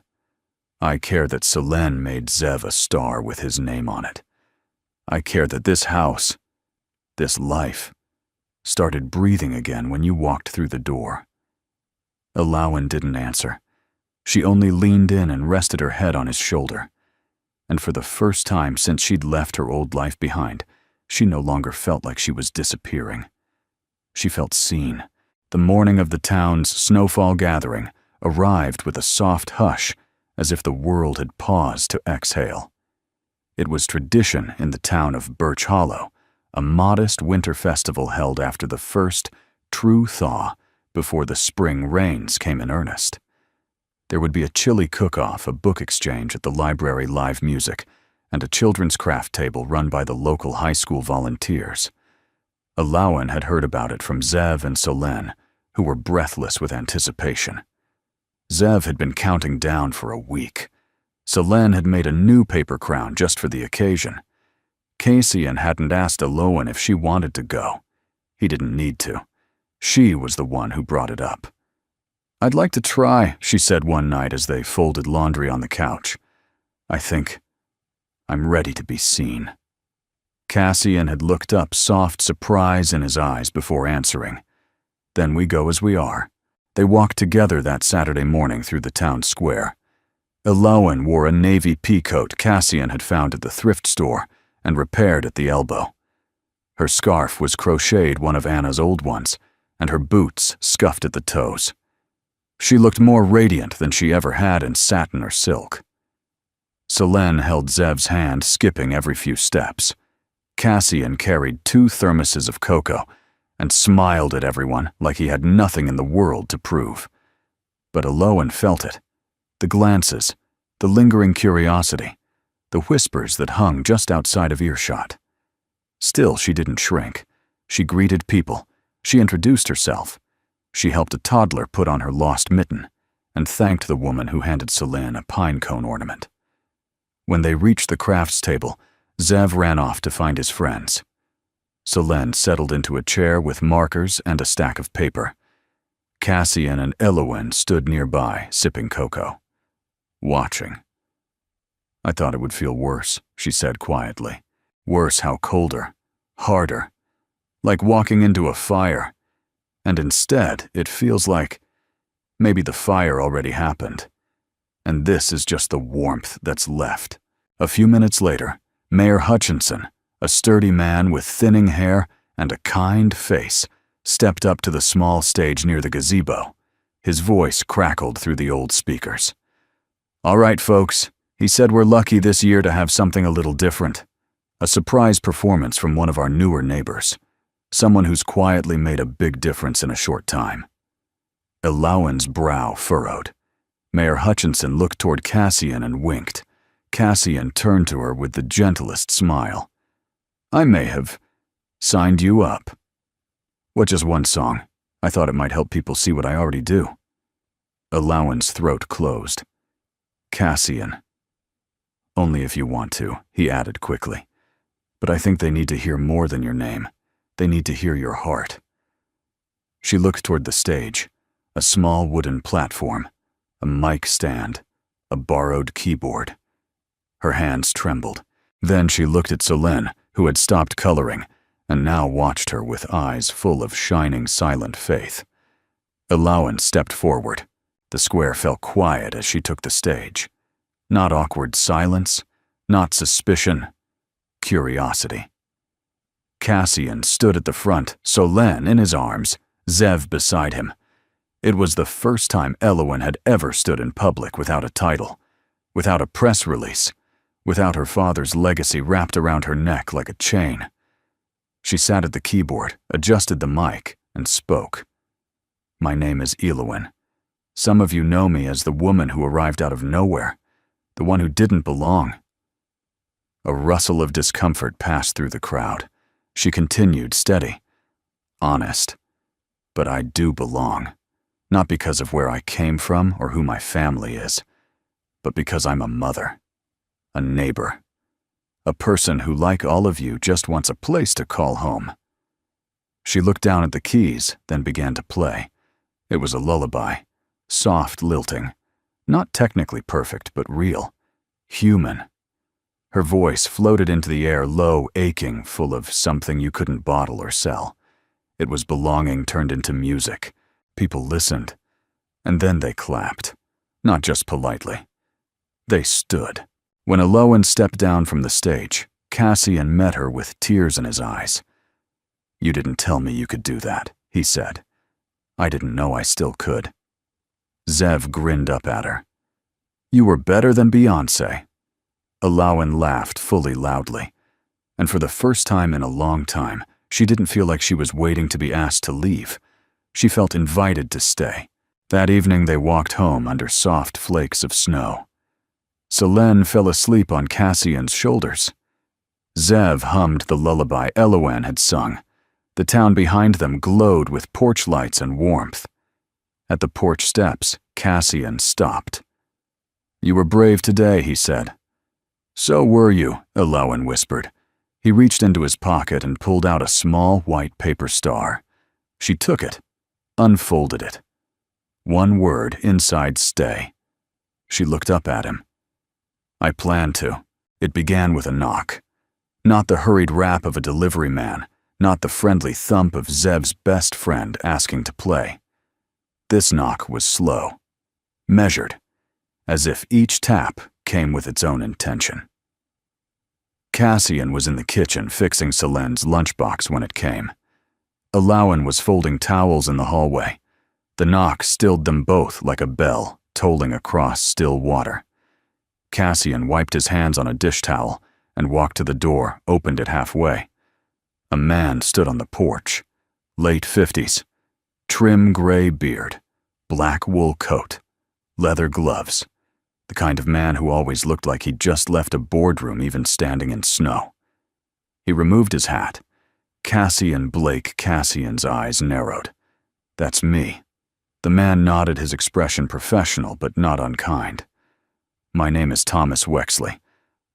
I care that Selene made Zev a star with his name on it. I care that this house, this life, started breathing again when you walked through the door. Elowen didn't answer. She only leaned in and rested her head on his shoulder. And for the first time since she'd left her old life behind, she no longer felt like she was disappearing. She felt seen. The morning of the town's snowfall gathering arrived with a soft hush, as if the world had paused to exhale. It was tradition in the town of Birch Hollow, a modest winter festival held after the first true thaw before the spring rains came in earnest. There would be a chili cook-off, a book exchange at the library, live music, and a children's craft table run by the local high school volunteers. Elowen had heard about it from Zev and Selene, who were breathless with anticipation. Zev had been counting down for a week. Selene had made a new paper crown just for the occasion. Cassian hadn't asked Elowen if she wanted to go. He didn't need to. She was the one who brought it up. I'd like to try, she said one night as they folded laundry on the couch. I think I'm ready to be seen. Cassian had looked up, soft surprise in his eyes before answering. Then we go as we are. They walked together that Saturday morning through the town square. Elowen wore a navy pea coat Cassian had found at the thrift store and repaired at the elbow. Her scarf was crocheted, one of Anna's old ones, and her boots scuffed at the toes. She looked more radiant than she ever had in satin or silk. Selene held Zev's hand, skipping every few steps. Cassian carried 2 thermoses of cocoa and smiled at everyone like he had nothing in the world to prove. But Elowen felt it. The glances, the lingering curiosity, the whispers that hung just outside of earshot. Still, she didn't shrink. She greeted people. She introduced herself. She helped a toddler put on her lost mitten, and thanked the woman who handed Selene a pine cone ornament. When they reached the crafts table, Zev ran off to find his friends. Selene settled into a chair with markers and a stack of paper. Cassian and Elowen stood nearby, sipping cocoa, watching. "I thought it would feel worse," she said quietly. "Worse how colder, harder, like walking into a fire. And instead, it feels like maybe the fire already happened. And this is just the warmth that's left." A few minutes later, Mayor Hutchinson, a sturdy man with thinning hair and a kind face, stepped up to the small stage near the gazebo. His voice crackled through the old speakers. "All right, folks," he said, "we're lucky this year to have something a little different. A surprise performance from one of our newer neighbors. Someone who's quietly made a big difference in a short time." Elowen's brow furrowed. Mayor Hutchinson looked toward Cassian and winked. Cassian turned to her with the gentlest smile. "I may have signed you up." "What, just one song? I thought it might help people see what I already do." Elowen's throat closed. "Cassian, only if you want to," he added quickly. "But I think they need to hear more than your name. They need to hear your heart." She looked toward the stage, a small wooden platform, a mic stand, a borrowed keyboard. Her hands trembled. Then she looked at Selene, who had stopped coloring, and now watched her with eyes full of shining, silent faith. Elowen stepped forward. The square fell quiet as she took the stage. Not awkward silence, not suspicion, curiosity. Cassian stood at the front, Selene in his arms, Zev beside him. It was the first time Elowen had ever stood in public without a title, without a press release, without her father's legacy wrapped around her neck like a chain. She sat at the keyboard, adjusted the mic, and spoke. "My name is Elowen. Some of you know me as the woman who arrived out of nowhere, the one who didn't belong." A rustle of discomfort passed through the crowd. She continued, steady, "Honest. But I do belong, not because of where I came from or who my family is, but because I'm a mother, a neighbor, a person who, like all of you, just wants a place to call home." She looked down at the keys, then began to play. It was a lullaby, soft lilting, not technically perfect, but real, human. Her voice floated into the air, low, aching, full of something you couldn't bottle or sell. It was belonging turned into music. People listened, and then they clapped, not just politely. They stood. When Elowen stepped down from the stage, Cassian met her with tears in his eyes. "You didn't tell me you could do that," he said. "I didn't know I still could." Zev grinned up at her. "You were better than Beyoncé." Elowen laughed fully loudly, and for the first time in a long time, she didn't feel like she was waiting to be asked to leave. She felt invited to stay. That evening they walked home under soft flakes of snow. Selene fell asleep on Cassian's shoulders. Zev hummed the lullaby Elowen had sung. The town behind them glowed with porch lights and warmth. At the porch steps, Cassian stopped. "You were brave today," he said. "So were you," Elowen whispered. He reached into his pocket and pulled out a small white paper star. She took it, unfolded it. One word inside, "Stay." She looked up at him. "I planned to." It began with a knock. Not the hurried rap of a delivery man, not the friendly thump of Zev's best friend asking to play. This knock was slow, measured, as if each tap came with its own intention. Cassian was in the kitchen fixing Selene's lunchbox when it came. Elowen was folding towels in the hallway. The knock stilled them both like a bell tolling across still water. Cassian wiped his hands on a dish towel and walked to the door, opened it halfway. A man stood on the porch, late 50s, trim gray beard, black wool coat, leather gloves, the kind of man who always looked like he'd just left a boardroom even standing in snow. He removed his hat. Cassian's eyes narrowed. "That's me." The man nodded, his expression professional but not unkind. "My name is Thomas Wexley.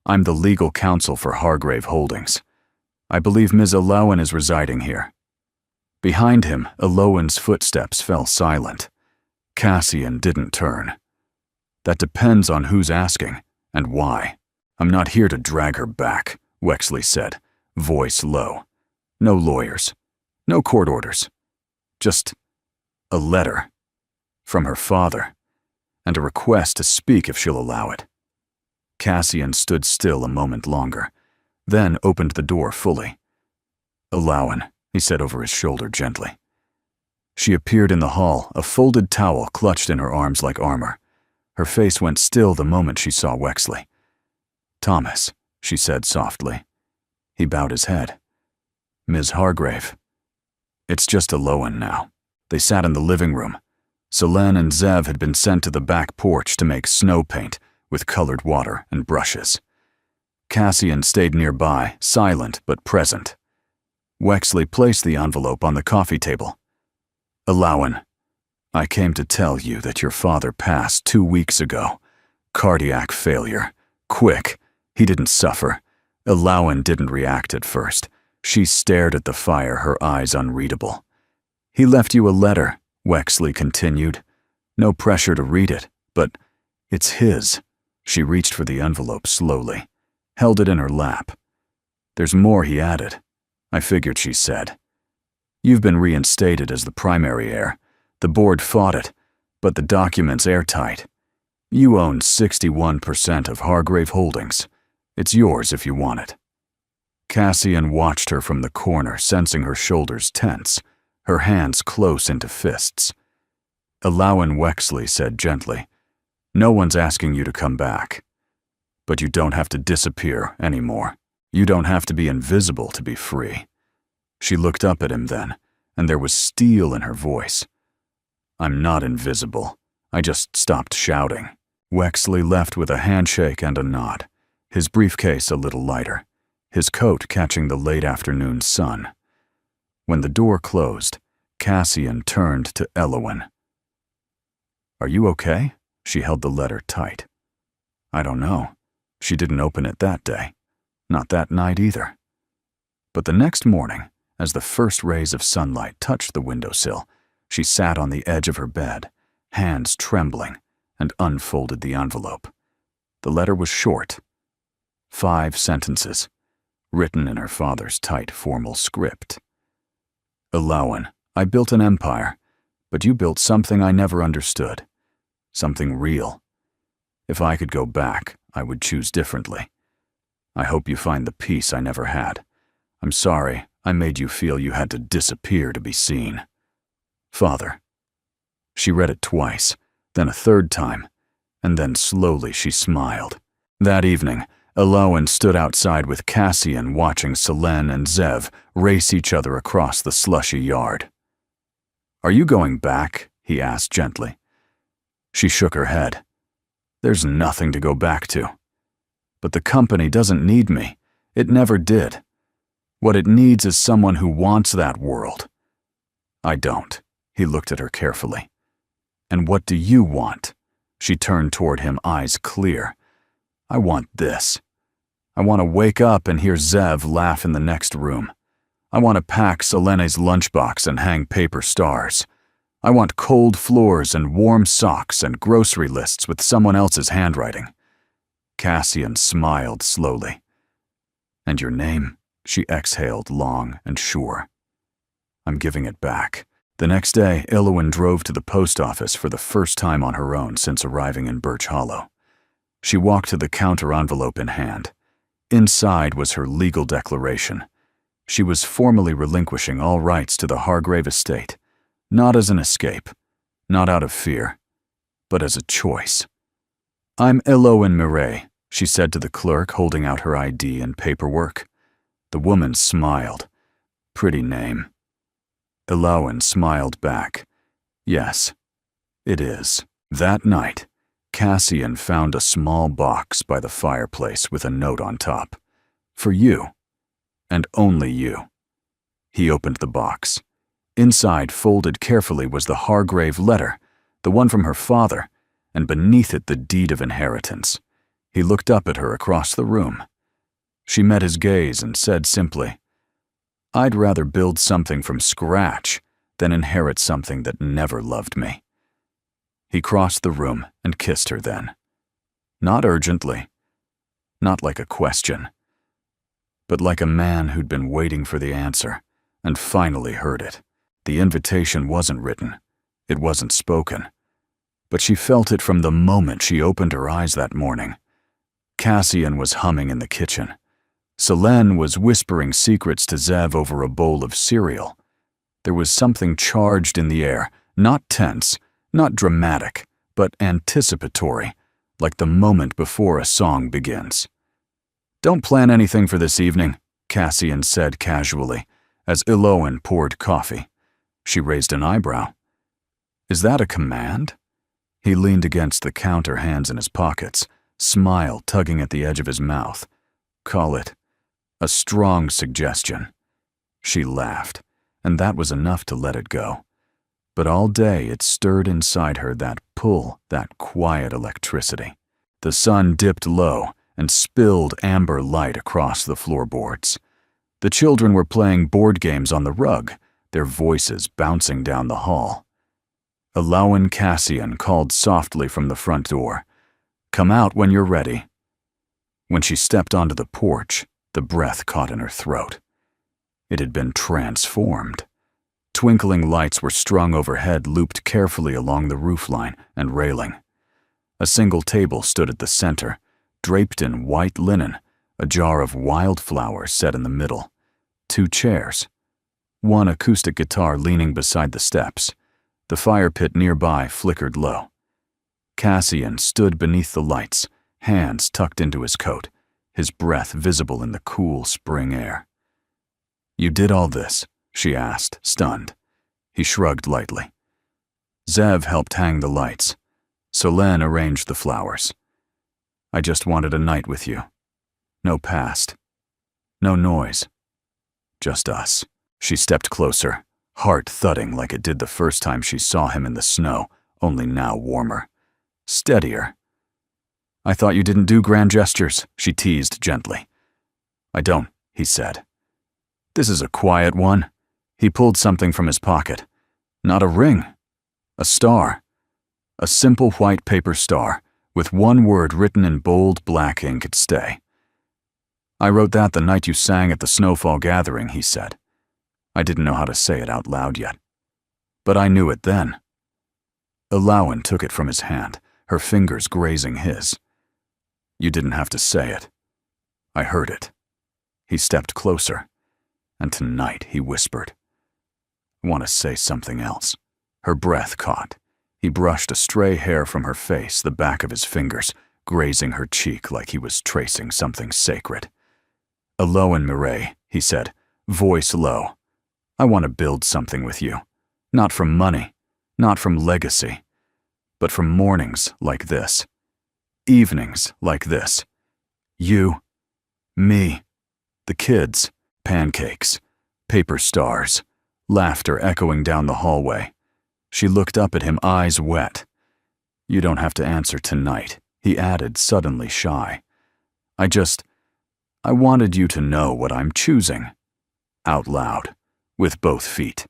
I'm the legal counsel for Hargrave Holdings. I believe Ms. Elowen is residing here." Behind him, Elowen's footsteps fell silent. Cassian didn't turn. "That depends on who's asking, and why. I'm not here to drag her back," Wexley said, voice low. "No lawyers. No court orders. Just a letter from her father, and a request to speak if she'll allow it." Cassian stood still a moment longer, then opened the door fully. "Elowen," he said over his shoulder gently. She appeared in the hall, a folded towel clutched in her arms like armor. Her face went still the moment she saw Wexley. "Thomas," she said softly. He bowed his head. "Ms. Hargrave." "It's just Elowen now." They sat in the living room. Selene and Zev had been sent to the back porch to make snow paint with colored water and brushes. Cassian stayed nearby, silent but present. Wexley placed the envelope on the coffee table. "Elowen, I came to tell you that your father passed 2 weeks ago. Cardiac failure. Quick. He didn't suffer. Elowen didn't react at first. She stared at the fire, her eyes unreadable. He left you a letter," Wexley continued. "No pressure to read it, but it's his." She reached for the envelope slowly, held it in her lap. "There's more," he added. "I figured," she said. "You've been reinstated as the primary heir. The board fought it, but the document's airtight. You own 61% of Hargrave Holdings. It's yours if you want it." Cassian watched her from the corner, sensing her shoulders tense, her hands close into fists. Elowen, Wexley said gently, "No one's asking you to come back. But you don't have to disappear anymore. You don't have to be invisible to be free." She looked up at him then, and there was steel in her voice. "I'm not invisible. I just stopped shouting." Wexley left with a handshake and a nod, his briefcase a little lighter, his coat catching the late afternoon sun. When the door closed, Cassian turned to Elowen. "Are you okay?" She held the letter tight. "I don't know. She didn't open it that day. Not that night either." But the next morning, as the first rays of sunlight touched the windowsill, she sat on the edge of her bed, hands trembling, and unfolded the envelope. The letter was short. 5 sentences, written in her father's tight, formal script. "Elowen, I built an empire, but you built something I never understood. Something real. If I could go back, I would choose differently. I hope you find the peace I never had. I'm sorry I made you feel you had to disappear to be seen. Father." She read it twice, then a third time, and then slowly she smiled. That evening, Elowen stood outside with Cassian watching Selene and Zev race each other across the slushy yard. "Are you going back?" he asked gently. She shook her head. "There's nothing to go back to. But the company doesn't need me. It never did. What it needs is someone who wants that world. I don't." He looked at her carefully. "And what do you want?" She turned toward him, eyes clear. "I want this. I want to wake up and hear Zev laugh in the next room. I want to pack Selene's lunchbox and hang paper stars. I want cold floors and warm socks and grocery lists with someone else's handwriting." Cassian smiled slowly. "And your name?" She exhaled long and sure. "I'm giving it back." The next day, Elowen drove to the post office for the first time on her own since arriving in Birch Hollow. She walked to the counter, envelope in hand. Inside was her legal declaration. She was formally relinquishing all rights to the Hargrave estate, not as an escape, not out of fear, but as a choice. "I'm Elowen Mireille," she said to the clerk, holding out her ID and paperwork. The woman smiled. "Pretty name." Elowen smiled back. "Yes, it is." That night, Cassian found a small box by the fireplace with a note on top. "For you, and only you." He opened the box. Inside, folded carefully, was the Hargrave letter, the one from her father, and beneath it the deed of inheritance. He looked up at her across the room. She met his gaze and said simply, "I'd rather build something from scratch than inherit something that never loved me." He crossed the room and kissed her then. Not urgently, not like a question, but like a man who'd been waiting for the answer and finally heard it. The invitation wasn't written, it wasn't spoken, but she felt it from the moment she opened her eyes that morning. Cassian was humming in the kitchen. Selene was whispering secrets to Zev over a bowl of cereal. There was something charged in the air, not tense, not dramatic, but anticipatory, like the moment before a song begins. "Don't plan anything for this evening," Cassian said casually, as Elowen poured coffee. She raised an eyebrow. "Is that a command?" He leaned against the counter, hands in his pockets, smile tugging at the edge of his mouth. "Call it a strong suggestion." She laughed, and that was enough to let it go. But all day it stirred inside her, that pull, that quiet electricity. The sun dipped low and spilled amber light across the floorboards. The children were playing board games on the rug, their voices bouncing down the hall. Elowen Cassian called softly from the front door, "Come out when you're ready." When she stepped onto the porch, the breath caught in her throat. It had been transformed. Twinkling lights were strung overhead, looped carefully along the roofline and railing. A single table stood at the center, draped in white linen, a jar of wildflowers set in the middle. 2 chairs. One acoustic guitar leaning beside the steps. The fire pit nearby flickered low. Cassian stood beneath the lights, hands tucked into his coat, his breath visible in the cool spring air. "You did all this?" she asked, stunned. He shrugged lightly. Zev helped hang the lights. Selene arranged the flowers. "I just wanted a night with you. No past. No noise. Just us." She stepped closer, heart thudding like it did the first time she saw him in the snow, only now warmer. Steadier. "I thought you didn't do grand gestures," she teased gently. "I don't," he said. "This is a quiet one." He pulled something from his pocket. Not a ring. A star. A simple white paper star, with one word written in bold black ink at stay. "I wrote that the night you sang at the snowfall gathering," he said. I didn't know how to say it out loud yet, but I knew it then. Elowen took it from his hand, her fingers grazing his. "You didn't have to say it. I heard it." He stepped closer, and tonight, he whispered, "I want to say something else." Her breath caught. He brushed a stray hair from her face, the back of his fingers, grazing her cheek like he was tracing something sacred. "Elowen Mireille," he said, voice low, "I want to build something with you. Not from money, not from legacy, but from mornings like this. Evenings like this. You, me, the kids, pancakes, paper stars, laughter echoing down the hallway." She looked up at him, eyes wet. "You don't have to answer tonight," he added, suddenly shy. I wanted you to know what I'm choosing." Out loud, with both feet.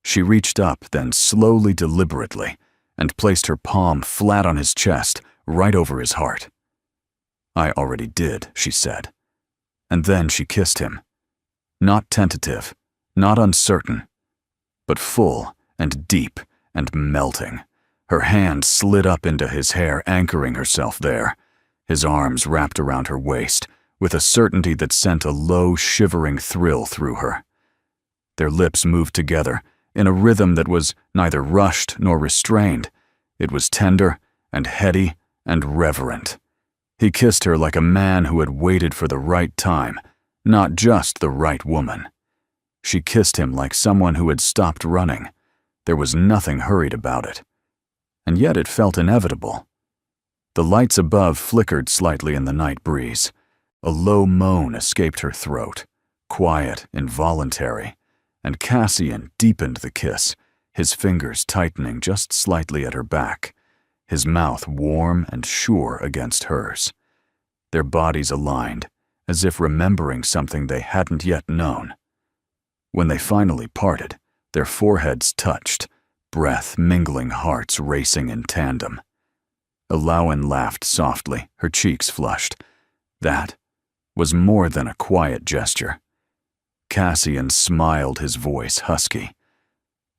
She reached up, then slowly, deliberately, and placed her palm flat on his chest, right over his heart. "I already did," she said. And then she kissed him. Not tentative, not uncertain, but full and deep and melting. Her hand slid up into his hair, anchoring herself there. His arms wrapped around her waist, with a certainty that sent a low, shivering thrill through her. Their lips moved together, in a rhythm that was neither rushed nor restrained. It was tender and heady and reverent. He kissed her like a man who had waited for the right time, not just the right woman. She kissed him like someone who had stopped running. There was nothing hurried about it. And yet it felt inevitable. The lights above flickered slightly in the night breeze. A low moan escaped her throat, quiet, involuntary, and Cassian deepened the kiss, his fingers tightening just slightly at her back, his mouth warm and sure against hers. Their bodies aligned, as if remembering something they hadn't yet known. When they finally parted, their foreheads touched, breath mingling, hearts racing in tandem. Alawan laughed softly, her cheeks flushed. That was more than a quiet gesture. Cassian smiled, his voice husky.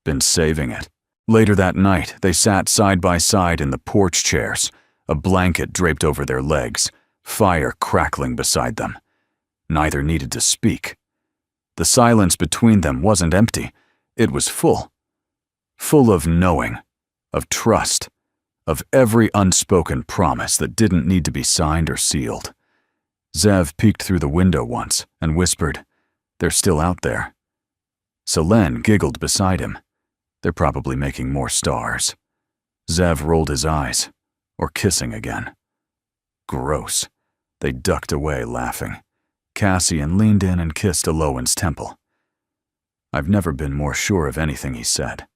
Been saving it. Later that night, they sat side by side in the porch chairs, a blanket draped over their legs, fire crackling beside them. Neither needed to speak. The silence between them wasn't empty. It was full. Full of knowing, of trust, of every unspoken promise that didn't need to be signed or sealed. Zev peeked through the window once and whispered, "They're still out there." Selene giggled beside him. "They're probably making more stars." Zev rolled his eyes, or kissing again. Gross. They ducked away, laughing. Cassian leaned in and kissed Alawan's temple. "I've never been more sure of anything he said."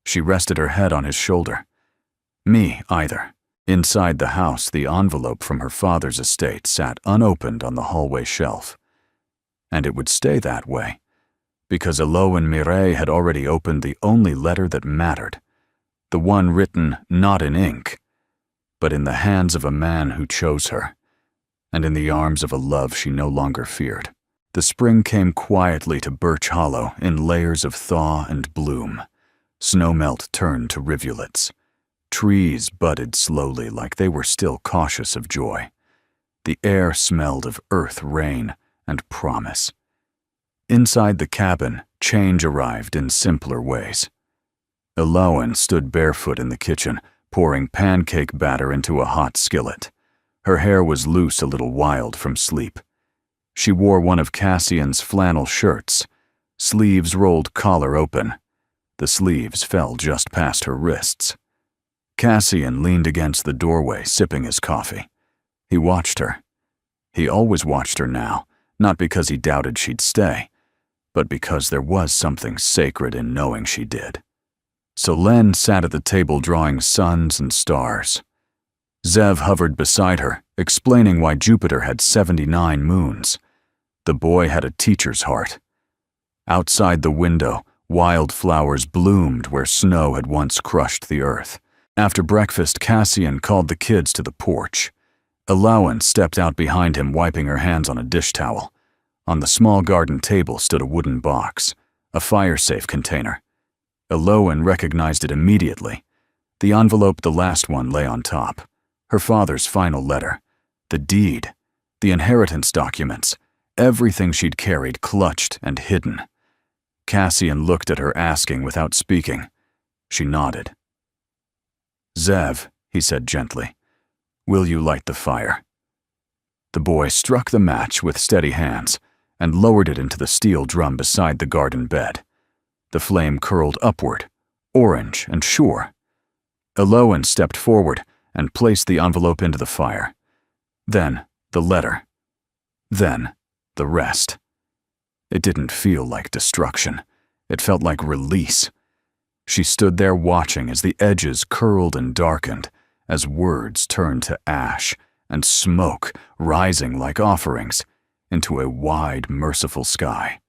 She rested her head on his shoulder. "Me either." Inside the house, the envelope from her father's estate sat unopened on the hallway shelf. And it would stay that way, because Alawan Mireille had already opened the only letter that mattered, the one written not in ink, but in the hands of a man who chose her, and in the arms of a love she no longer feared. The spring came quietly to Birch Hollow in layers of thaw and bloom. Snowmelt turned to rivulets. Trees budded slowly like they were still cautious of joy. The air smelled of earth, rain, and promise. Inside the cabin, change arrived in simpler ways. Alawan stood barefoot in the kitchen, pouring pancake batter into a hot skillet. Her hair was loose, a little wild from sleep. She wore one of Cassian's flannel shirts, sleeves rolled collar open. The sleeves fell just past her wrists. Cassian leaned against the doorway, sipping his coffee. He watched her. He always watched her now, not because he doubted she'd stay, but because there was something sacred in knowing she did. Selene sat at the table drawing suns and stars. Zev hovered beside her, explaining why Jupiter had 79 moons. The boy had a teacher's heart. Outside the window, wildflowers bloomed where snow had once crushed the earth. After breakfast, Cassian called the kids to the porch. Alawan stepped out behind him, wiping her hands on a dish towel. On the small garden table stood a wooden box, a fire-safe container. Alawan recognized it immediately. The envelope, the last one, lay on top. Her father's final letter. The deed. The inheritance documents. Everything she'd carried clutched and hidden. Cassian looked at her, asking without speaking. She nodded. "Zev," he said gently, "will you light the fire?" The boy struck the match with steady hands and lowered it into the steel drum beside the garden bed. The flame curled upward, orange and sure. Alawan stepped forward and placed the envelope into the fire. Then the letter. Then the rest. It didn't feel like destruction. It felt like release. She stood there watching as the edges curled and darkened, as words turned to ash and smoke rising like offerings into a wide, merciful sky.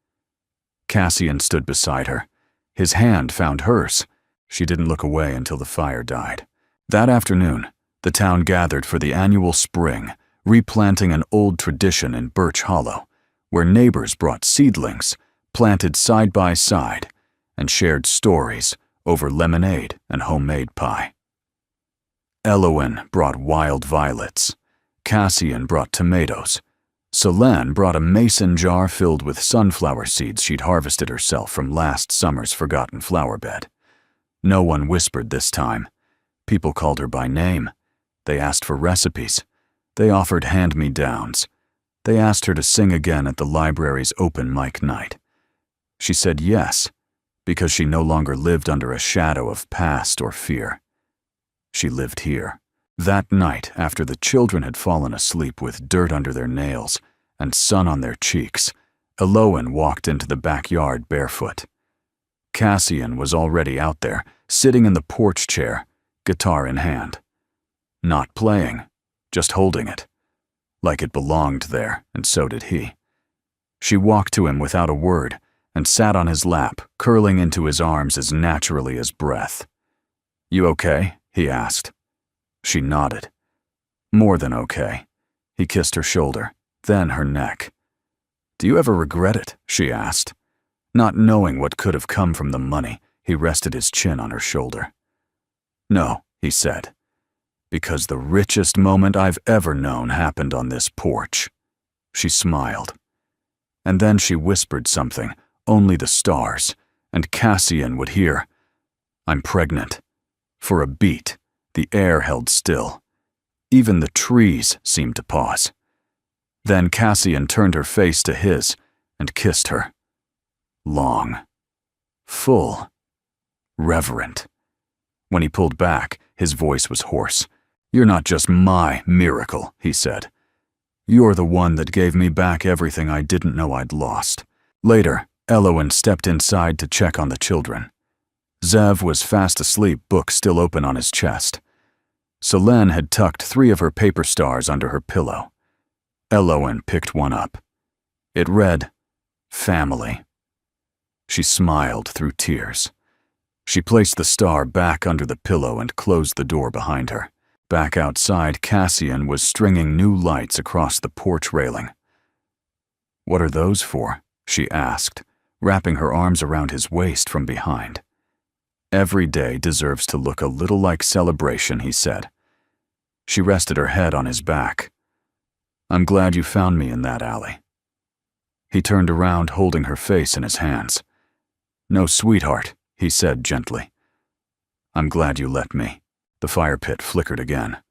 Cassian stood beside her. His hand found hers. She didn't look away until the fire died. That afternoon, the town gathered for the annual spring, replanting an old tradition in Birch Hollow, where neighbors brought seedlings, planted side by side, and shared stories over lemonade and homemade pie. Elowen brought wild violets. Cassian brought tomatoes. Selene brought a mason jar filled with sunflower seeds she'd harvested herself from last summer's forgotten flower bed. No one whispered this time. People called her by name. They asked for recipes. They offered hand-me-downs. They asked her to sing again at the library's open mic night. She said yes, because she no longer lived under a shadow of past or fear. She lived here. That night, after the children had fallen asleep with dirt under their nails and sun on their cheeks, Eloan walked into the backyard barefoot. Cassian was already out there, sitting in the porch chair, guitar in hand. Not playing, just holding it. Like it belonged there, and so did he. She walked to him without a word and sat on his lap, curling into his arms as naturally as breath. "You okay?" he asked. She nodded. More than okay. He kissed her shoulder, then her neck. "Do you ever regret it?" she asked. Not knowing what could have come from the money, he rested his chin on her shoulder. "No," he said, "because the richest moment I've ever known happened on this porch." She smiled. And then she whispered something only the stars and Cassian would hear. "I'm pregnant." For a beat, the air held still. Even the trees seemed to pause. Then Cassian turned her face to his and kissed her. Long, full, reverent. When he pulled back, his voice was hoarse. "You're not just my miracle," he said. "You're the one that gave me back everything I didn't know I'd lost." Later, Eloan stepped inside to check on the children. Zev was fast asleep, book still open on his chest. Selene had tucked 3 of her paper stars under her pillow. Eloan picked one up. It read, "Family." She smiled through tears. She placed the star back under the pillow and closed the door behind her. Back outside, Cassian was stringing new lights across the porch railing. "What are those for?" she asked, wrapping her arms around his waist from behind. "Every day deserves to look a little like celebration," he said. She rested her head on his back. "I'm glad you found me in that alley." He turned around, holding her face in his hands. "No, sweetheart," he said gently. "I'm glad you let me." The fire pit flickered again.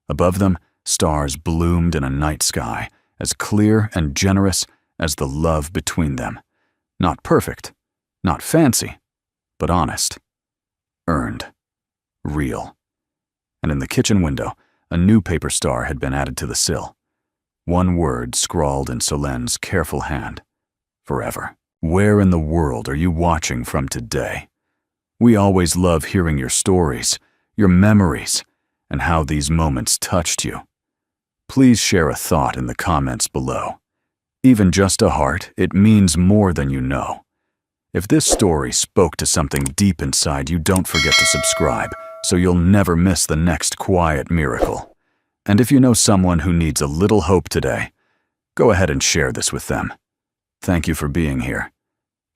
Above them, stars bloomed in a night sky, as clear and generous as the love between them. Not perfect, not fancy, but honest. Earned. Real. And in the kitchen window, a new paper star had been added to the sill. One word scrawled in Solene's careful hand. Forever. Where in the world are you watching from today? We always love hearing your stories, your memories, and how these moments touched you. Please share a thought in the comments below. Even just a heart, it means more than you know. If this story spoke to something deep inside you, don't forget to subscribe so you'll never miss the next quiet miracle. And if you know someone who needs a little hope today, go ahead and share this with them. Thank you for being here.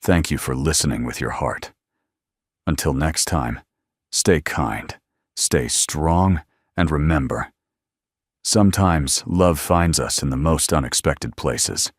Thank you for listening with your heart. Until next time, stay kind, stay strong, and remember, sometimes love finds us in the most unexpected places.